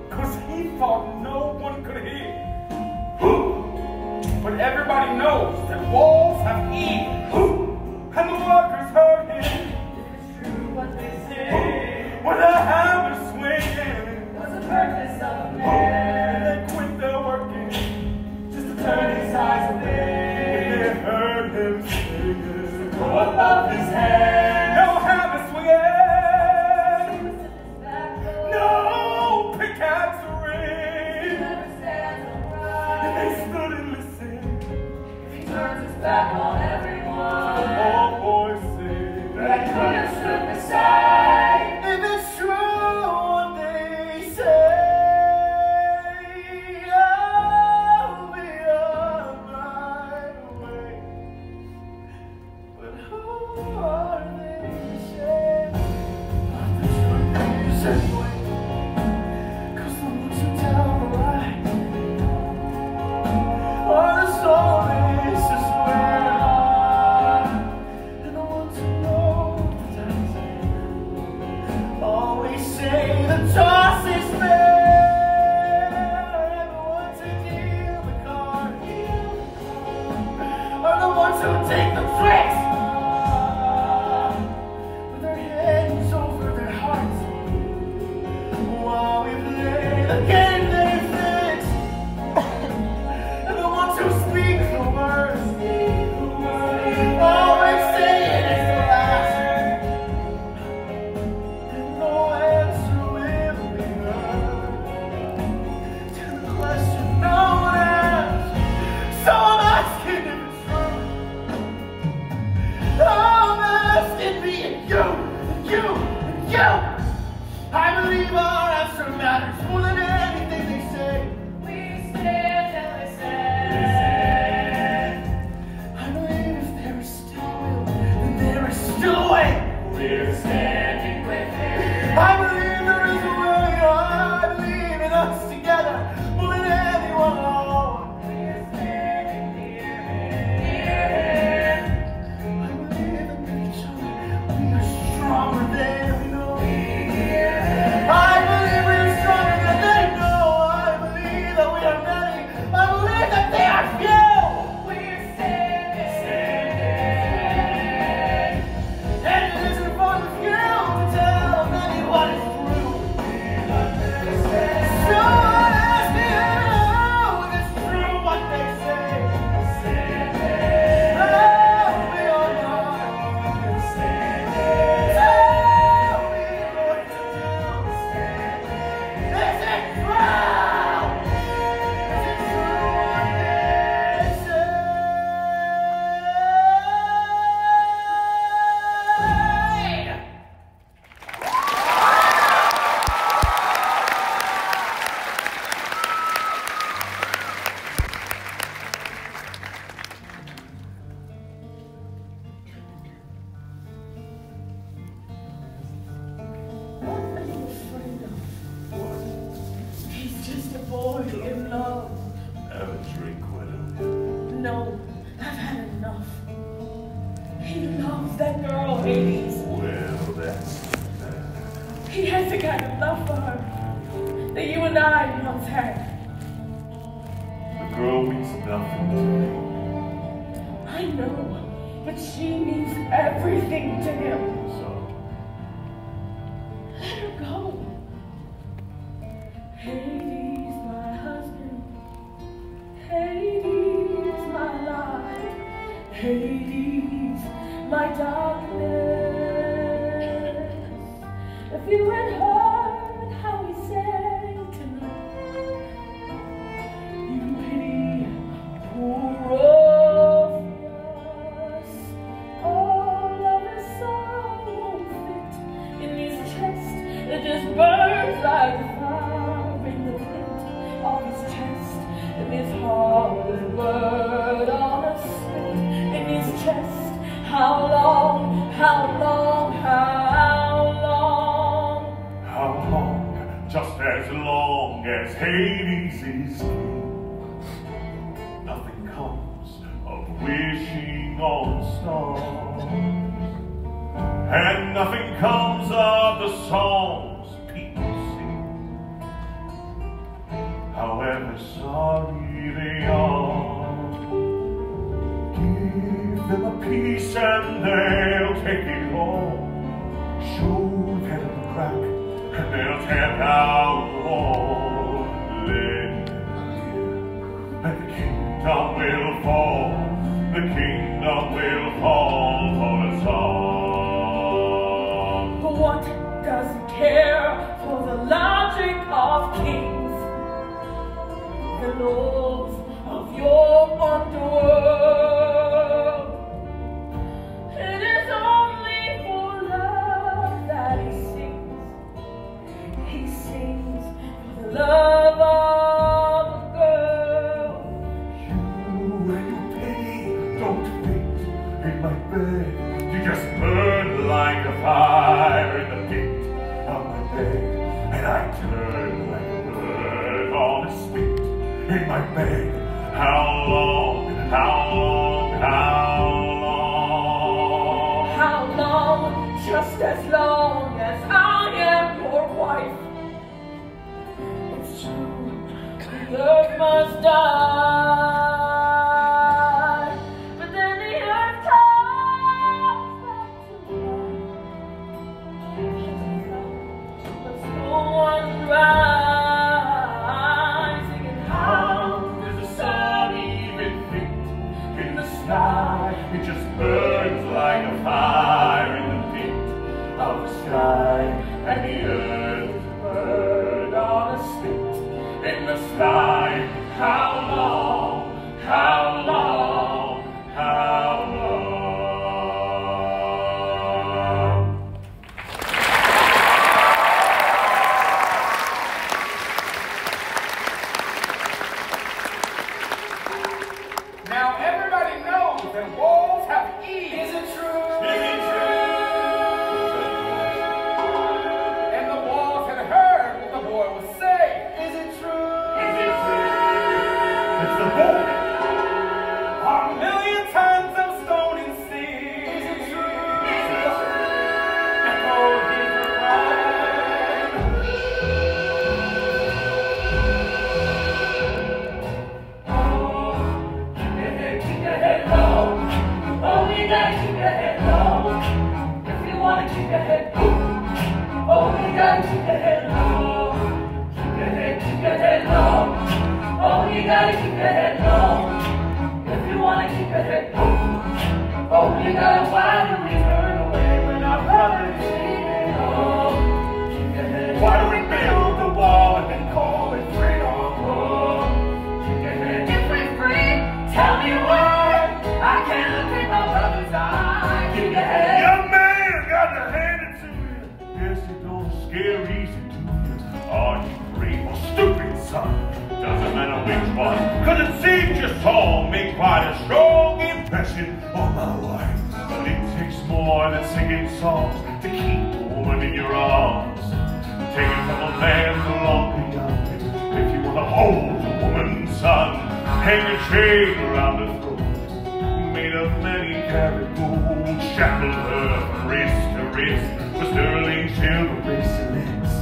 'cause he thought no one could hear. But everybody knows that walls have ears, and the workers heard him. It's true what they say. When the hammer swinging, What's the purpose of and man? they quit their working, Just to turn his eyes and away. they heard him singing. Go above his head. No hammer swinging, no pickaxe ring. Never stands And upright. they stood and listened. He turns his back on The everyone. old boy said That could have stood beside. If it's true what they say, I'll be on my way. But who are they to say what the truth is anyway? 'Cause the ones who tell the lie are the soulless to swear, and the ones who know the time's always say the toss is fair, and the ones who deal the cards are the ones who take the tricks with their hands over their hearts while we play the game they fix, and the ones who speak the words always say it is the last. And no answer will be heard to the question no one asked. So I'm asking if it's true. I'm asking me and you, and you, and you. I believe our answer matters more than anything they say. We stand and listen. I believe if there is still will, then there is still a way. We're standing with him. I believe there is a way. I believe in us together more than anyone alone. We're standing near him. I believe in each other. We are stronger than we know. I believe we are stronger than they know. I believe that we are many. I believe that they are few. We're standing. And it isn't for the few to tell many what is true. So I ask you if it's true what they say. I'll be on guard. Tell me what to do. Is it true? Is it true what they say? What are you afraid of? He's just a boy in love. Have a drink, widow. No, I've had enough. He loves that girl, Hades. Well, that's that. He has the kind of love for her that you and I once had. The girl means nothing to me. I know, but she means everything to him. So, Let her go. Hades, my husband. Hades, my life. Hades, my darkness. If you had heard how he sang tonight, you pity poor Orpheus. All of his sorrow won't fit in his chest. It just burns like a fire in the pit of his chest. How long, how long, how long? How long? Just as long as Hades is king. Nothing comes of wishing on stars, and nothing comes of the songs people sing, however sorry they are. Give them a piece and they'll take it all. Show them a crack and they'll tear down the wall. Let them hear, and the kingdom will fall. The kingdom will fall for us all. What does he care for the logic of kings? The laws of your underworld. It is only for love that he sings. He sings for the love of a girl. You and your pity don't fit in my bed. You just burn like a fire in the pit of my bed, and I turn like a bird on a spit in my bed. How long, how long, how long? How long? Just as long as I am your wife. It's true, the earth must die, but then the earth comes back to life. But still one rising, and how Does the sun even fit in the sky? It just burns like a fire in the pit of the sky, and the earth is a bird on a spit in the sky. How long? How long? How long? Now everybody knows that walls have ears. Is it true? Is it true? And the walls had heard what the boy was saying. Is it true? Is it true? It's the book. A million tons of stone and steel. Is it true? Echoed his reply. keep your head low. Oh, you gotta keep your head low. If you wanna keep your head low. Oh, you gotta keep your head low. Keep your head low. Oh, you gotta keep your head low. If you wanna keep your head low. Oh, you gotta why do we turn away when our brothers leaving home? Keep your head Why do we build the wall and then call it freedom? Keep your head. If we're free, tell me why I can't look in my brother's eyes. Keep your head. Young man, I got to hand it to you. Yes, it don't scare easy to you. Are you brave or stupid, son? Doesn't matter which one, cause it seems your song made quite a strong impression on my life. But it takes more than singing songs to keep a woman in your arms. Take it from a man no longer young. If you want to hold a woman, son, hang a chain around her throat, made of many carat gold, shackle her from wrist to wrist with sterling silver bracelets,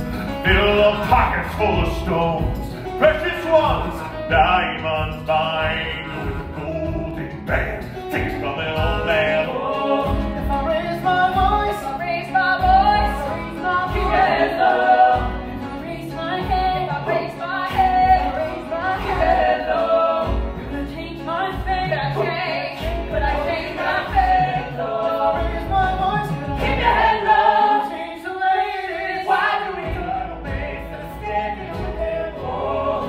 fill her pockets full of stones, precious ones, diamonds bind with a golden band. Take it from an old man. If I raise my voice, I raise my voice, I raise my voice. Keep your head low. If I raise my head, I raise my head, I raise my head. Keep your head low. Could I change my fate? Could I change my fate? If I raise my voice, keep your head low. Change the way it is. Why do we turn away instead of standing with head low?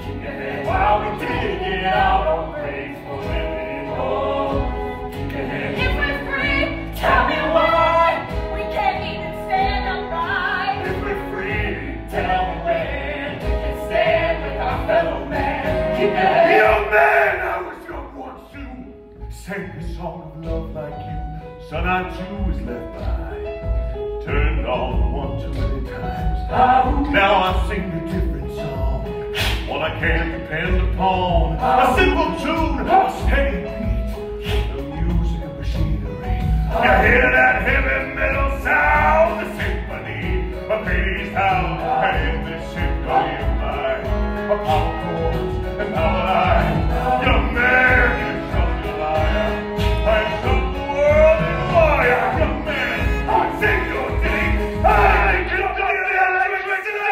Keep your head While we dig it out on grace for living. Keep your head. If we're free, tell me why we can't even stand upright. If we're free, tell me when we can stand with our fellow man. Keep your head. Young man, I was young once too. Sang a song of love like you. Son, our Jew is left by, turned on one too many times. Now I sing a different song, one I can depend upon. A simple tune, a steady beat, the music of machinery. You hear that heavy metal sound, the symphony of baby's hound, and in this symphony of mine, a power chords and power lines. Young man, you shall your liar. I shall the world in fire. Young man, I sing your ditty. I can do the electricity.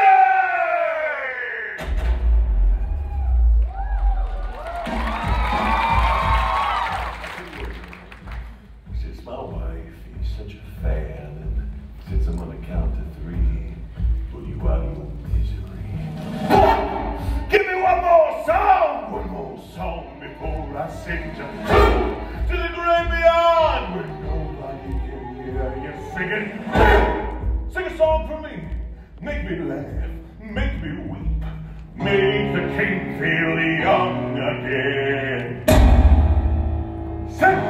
Says my wife, he's such a fan, and sits him on the count to 3, pull you out of your misery. Give me one more song before I sing to the great beyond, where nobody can hear you singing. Sing a song for me, make me laugh, make me weep, make the king feel young again. Sing!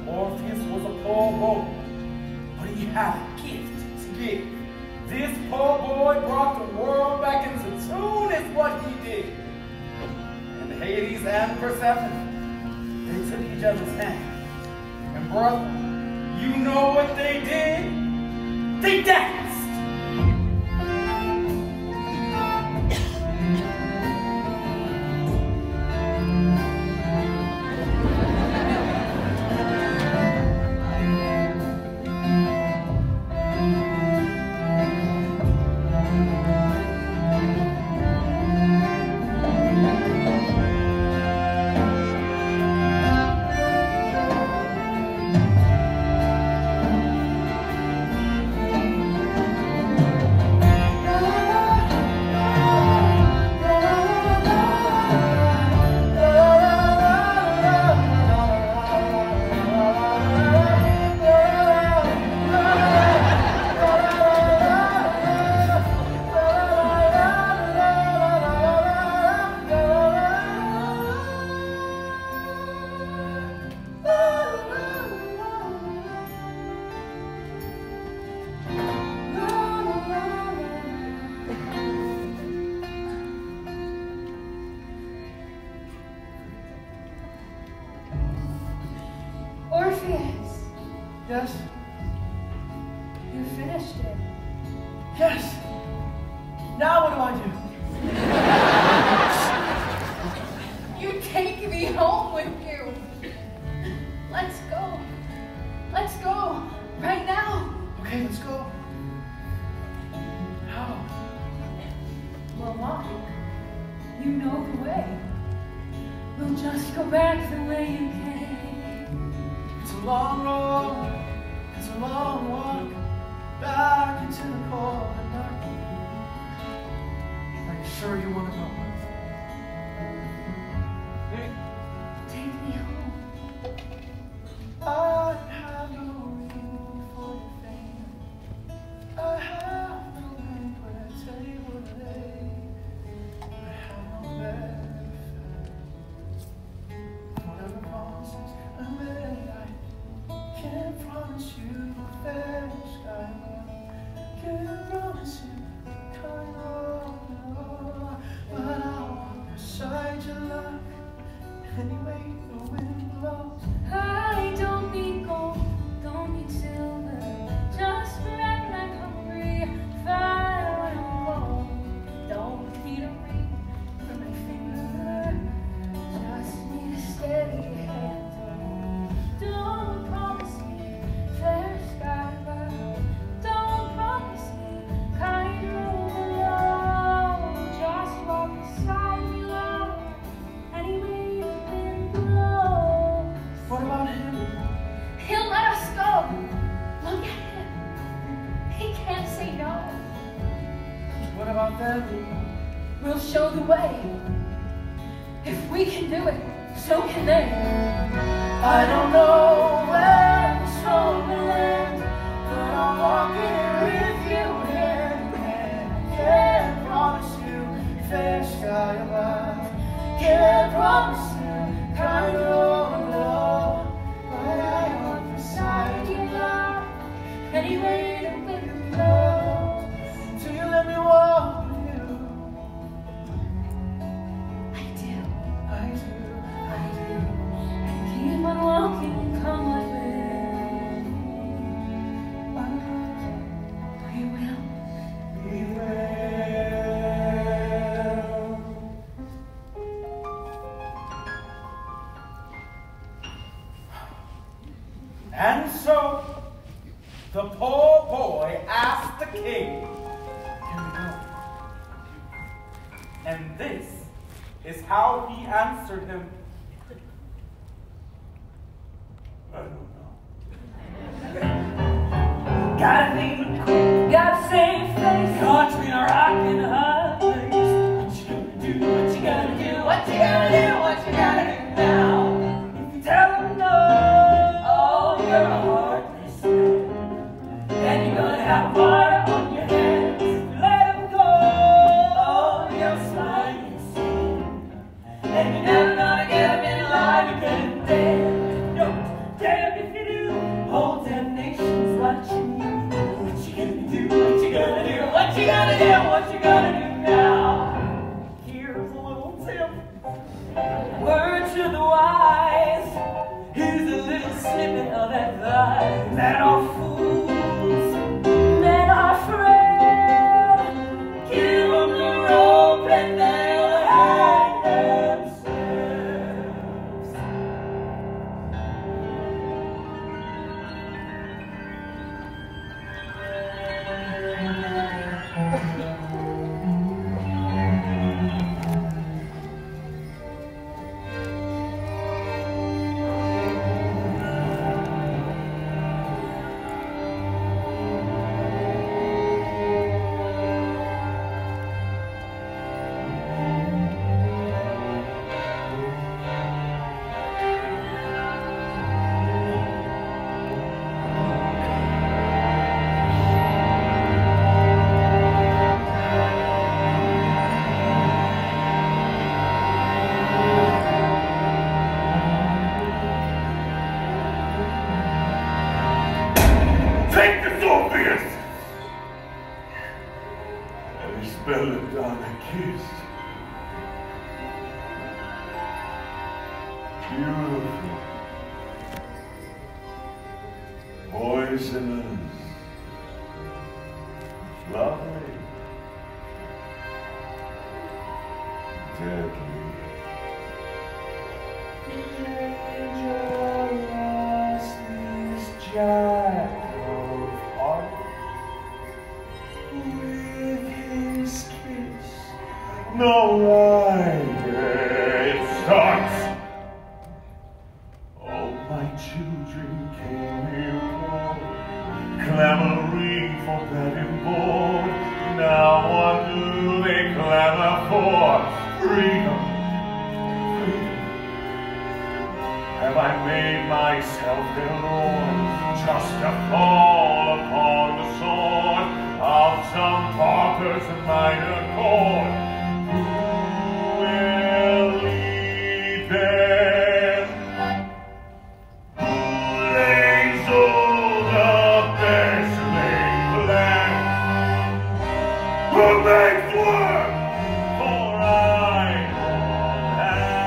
Orpheus was a poor boy, but he had a gift to give. This poor boy brought the world back into tune is what he did. And Hades and Persephone, they took each other's hands. And brother, you know what they did? They danced. Orpheus, Yes? you finished it. Yes! Now what do I do? You take me home with you. Let's go. Let's go. Right now. Okay, let's go. How? We'll walk. You know the way. We'll just go back the way you came. It's a long road. It's a long walk. Back into the cold and dark. Are you sure you want to go? Take me home. I have no ring for your fame. I have no banquet table to lay. I have no bed to find. Whatever promises I made, I can't promise you a fair sky. Can't promise you kind of love, but I'll walk beside your love. Anyway, the wind blows. I don't need gold, don't need silver, just bread like hungry fire and gold. Don't need a ring for my finger, just need a steady hand. Don't promise me fair sky above, don't promise me kind road below. Just walk beside me, love, anyway the wind blows. What about him? He'll let us go. Look at him. He can't say no. What about them? We'll show the way. If we can do it, so can they. I don't know where this road will end, but I'm walking with you hand in hand. Can't promise you fair sky above. Can't promise you kind road below, but I walk beside you, love. Anyway, the wind blows. Do you let me walk with you? I do. I do, I do. Keep on walking, come what will. We will. We will. And this is how he answered him. I don't know. Gotta think quick, gotta save face. Caught between a rock and a hard place. What you gonna do? What you gotta do? What you gotta do? What you gotta do now? If you tell them no, oh, you're a heartless man. Then you're gonna have water on your hands. If you let them go, oh, you're smiling soon. And you're never gonna get them in line again. No, damn if you do. Whole damn nation's watching you. What you gonna do? What you gonna do? What you gonna do? What you gonna do now? Here's a little tip. Word to the wise. Here's a little snippet of advice. Men are fools. Men are frail. Give them the rope and they'll hang themselves. Take the Orpheus! And his belladonna kiss. Beautiful. Poisonous. Lovely. Deadly. Dangerous, this jack of heart. With his kiss, no rider it starts. All my children came here poor, clamoring for bed and board. Now what do they clamor for? Freedom, freedom. Have I made myself their lord, just to fall upon the sword of some pauper's minor chord? Who will lead them? Who lays over desolate land? Who makes work for idle hands?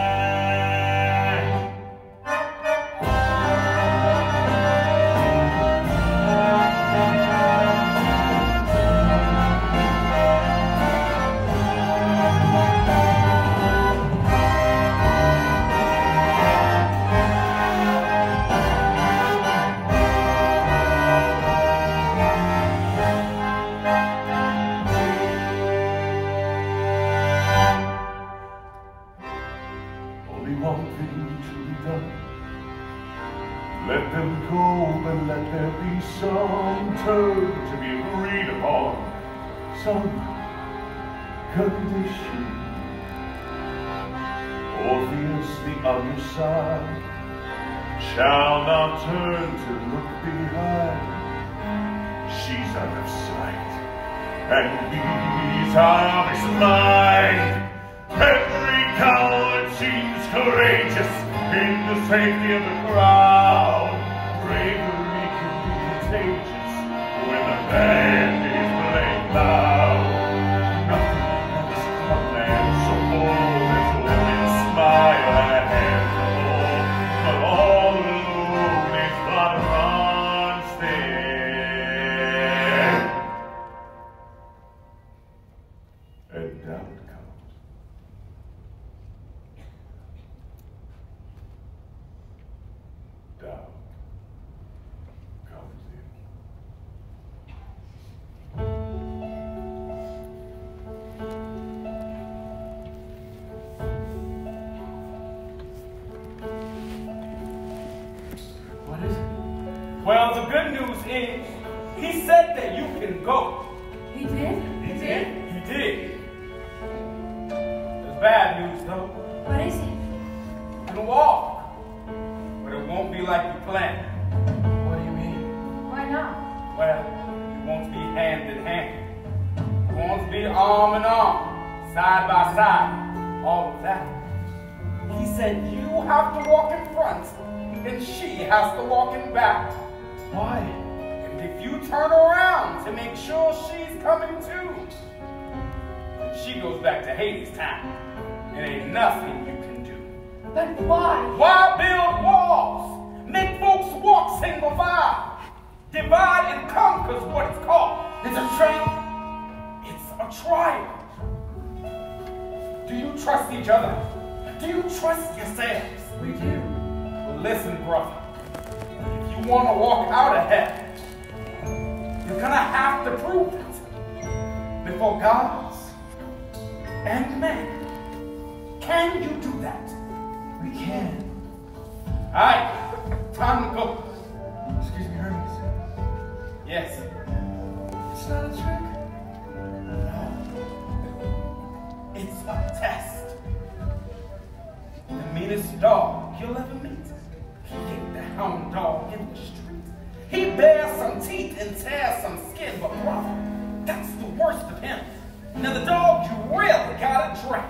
Only one thing to be done. Let them go, but let there be some term to be agreed upon, some condition. Orpheus, the other side, shall not turn to look behind. She's out of sight, and he's out of his mind. Every coward seems courageous in the safety of the crowd. Bravery can be contagious when the band is playing loud. Nothing makes a man so bold as women smile at him alone, but all alone is but a monster. And doubt comes. Doubt comes in. good news is, he said that you can go. He did? He did. He did. There's bad news, though. What is it? You can walk, but it won't be like you planned. What do you mean? Why not? Well, you won't be hand in hand. You won't be arm in arm, side by side, all of that. He said you have to walk in front, and she has to walk in back. Why? And if you turn around to make sure she's coming too, then she goes back to Hades town. It ain't nothing you can do. But why? Why build walls? Make folks walk single file. Divide and conquer's what it's called. It's a trial. It's a trial. Do you trust each other? Do you trust yourselves? We do. Well, listen, brother. If you want to walk out ahead, you're gonna have to prove it before gods and men. Can you do that? We can. All right, time to go. Excuse me, Hermes. Yes. It's not a trick. No. It's a test. The meanest dog you'll ever meet. He ain't the hound dog in the street. He bears some teeth and tears some skin, but brother, that's the worst of him. Now the dog you really gotta train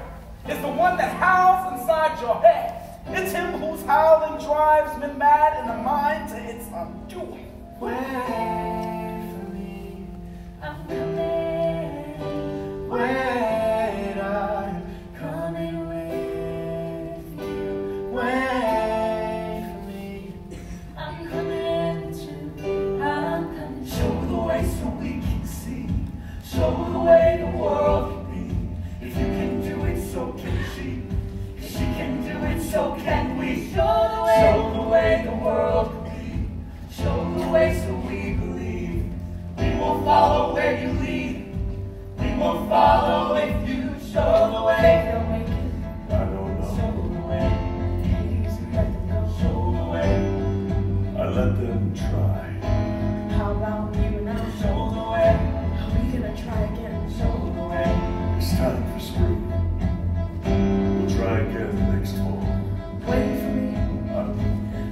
is the one that howls inside your head. It's him whose howling drives men mad in the mind to its undoing. Wait for me. I'm coming. Wait, I'm coming with you. Wait for me. I'm coming too. I'm coming. Show the way so we can see. Show the way the world can be. If you can do it, so can she. If she can do it, so can we. Show the way. Show the way the world can be. Show the way so we believe. We will follow where you lead. We will follow if you show the way. They'll make it. I don't Show know. the way. Hades, let them go. Show the way. I let them try. How about you and I? Show the way. Are we gonna try again? Show the way. It's time for spring. We'll try again next fall. Waiting for me.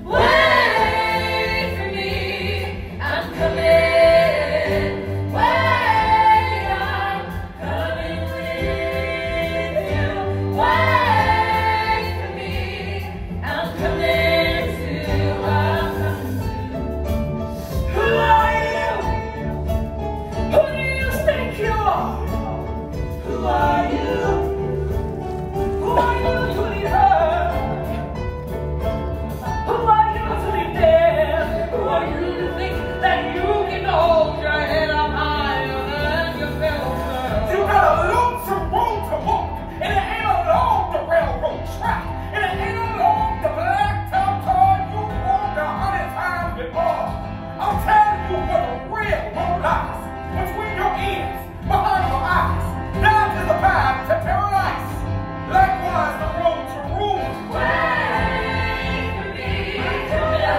Wait for me, I'm coming. Wait, I'm coming with you. Wait for me, I'm coming too. I'm coming too. Who are you? Who do you think you are? Who are you? Who are you to lead her? Who are you to lead them? Who are you to think that you can hold your head up higher than your fellow You girl? got a lonesome road to walk, and it ain't along the railroad track, and it ain't along the blacktop car you walked 100 times before. I'm telling you where the real road lies, between your ears, behind your eyes, down to the path to paradise. Likewise, the road to ruin. Wait for me, I'm coming.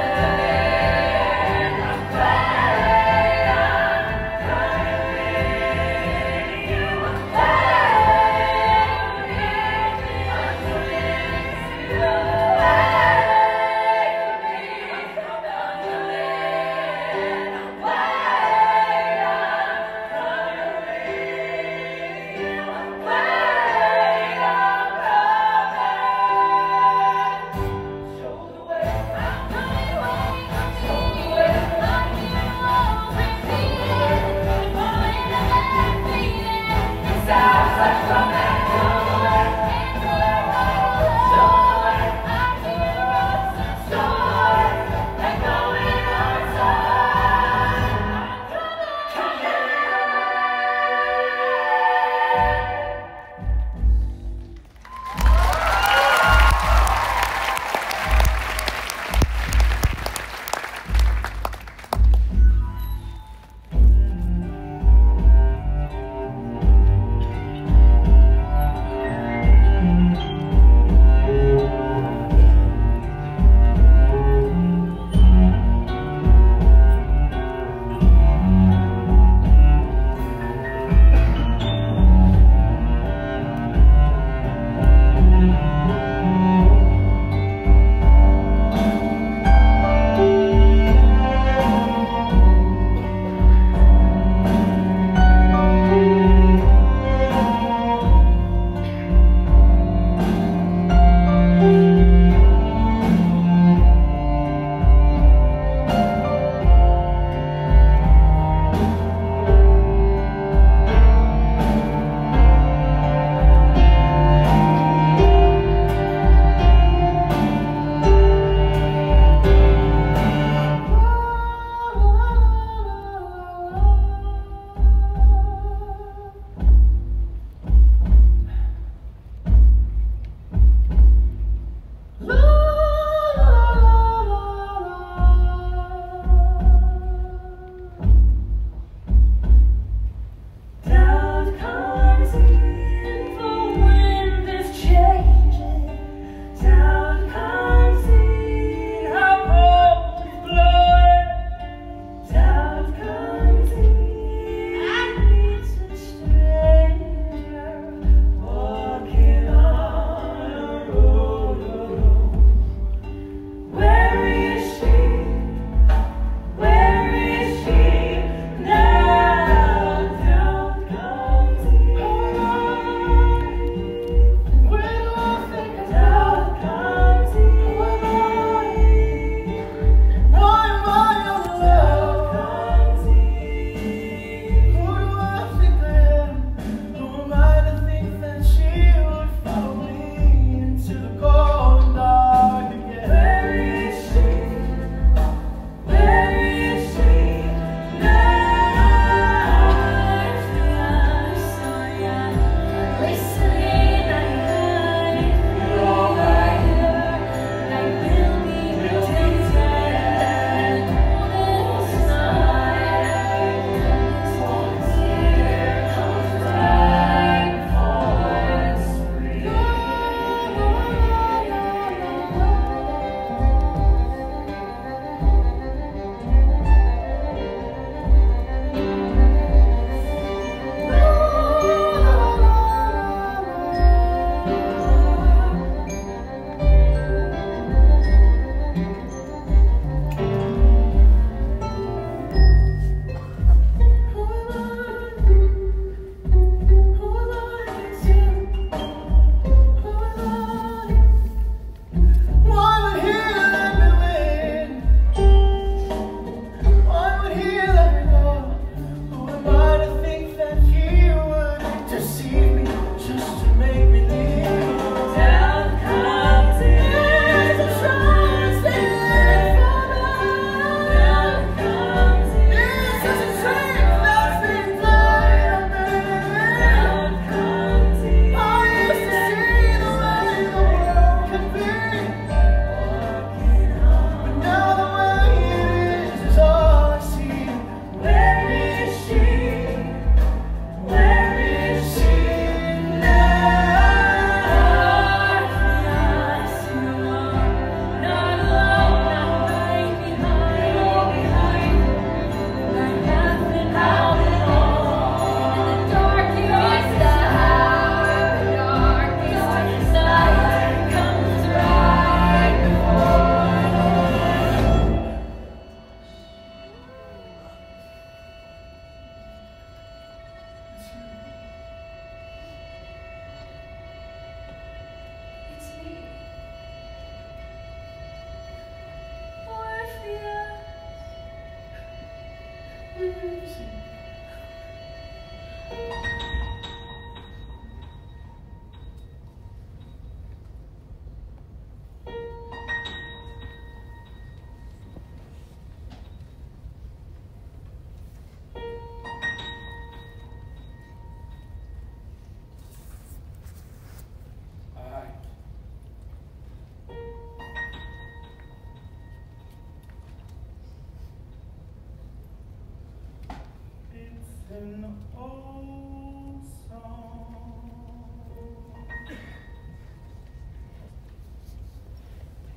an old song.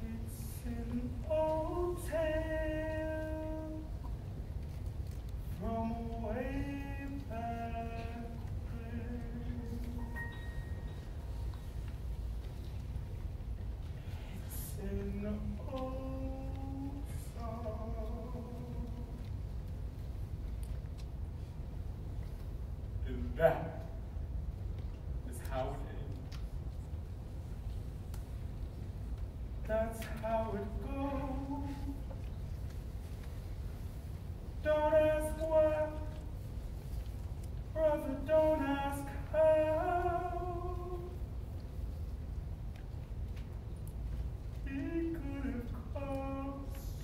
It's an old tale from way back when. It's an old song. And that is how it ends. That's how it goes. Don't ask why, brother, don't ask how. He could have come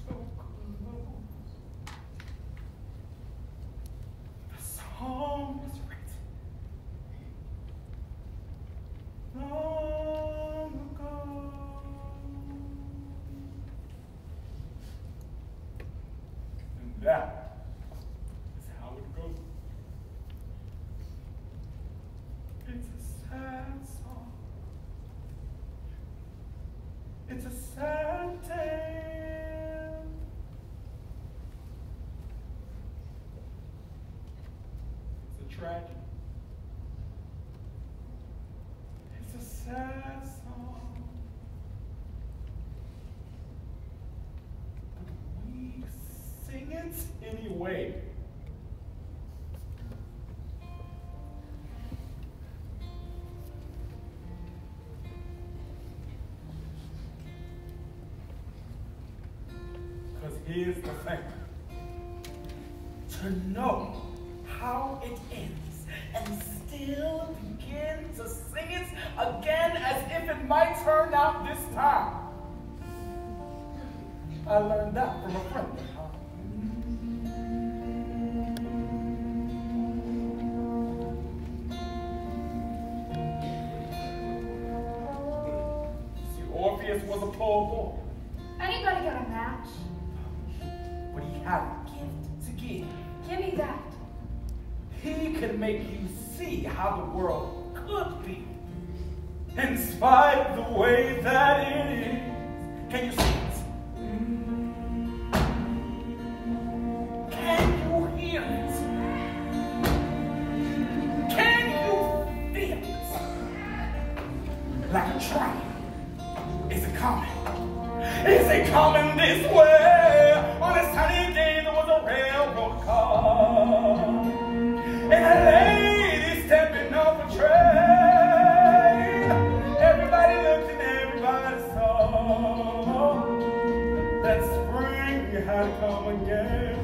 so close. The song was written long ago. And that is how it goes. It's a sad song. It's a sad tale. It's a tragedy. It's a sad song. But we sing it anyway. Because here's the thing. To know how it ends and still begin to sing it again as if it might turn out this time. I learned that from a friend of mine. Orpheus was a poor boy. Anybody got a match? But he had a gift to give. Give me that. He could make you see how the world could be, in spite of the way that it is. Can you see it? Can you hear it? Can you feel it? Like a train. Is it coming? Is it coming this way? On a sunny day there was a railroad car, and a lady stepping off a train. Everybody looked and everybody saw that spring had come again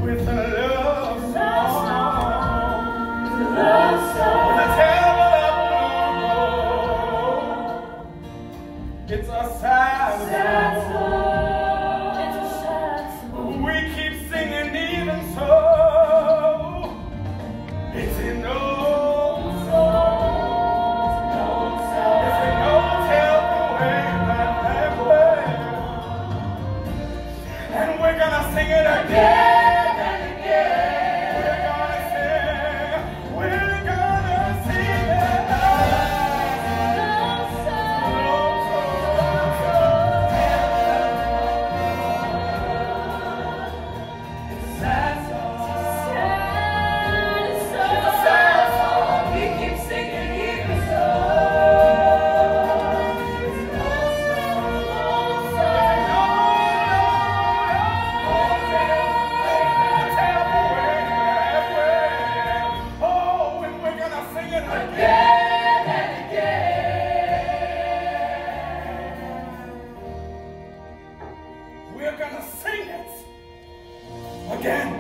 with a love song, with a terrible apple. It's a sad song. It's a sad song. We keep singing even so. It's an old song. It's an old tale from way back when. And we're gonna sing it again and again. We're gonna sing it. Sad song. Sad song. We keep singing even so. Oh, and we're gonna sing it again. Again and again. We're gonna sing it again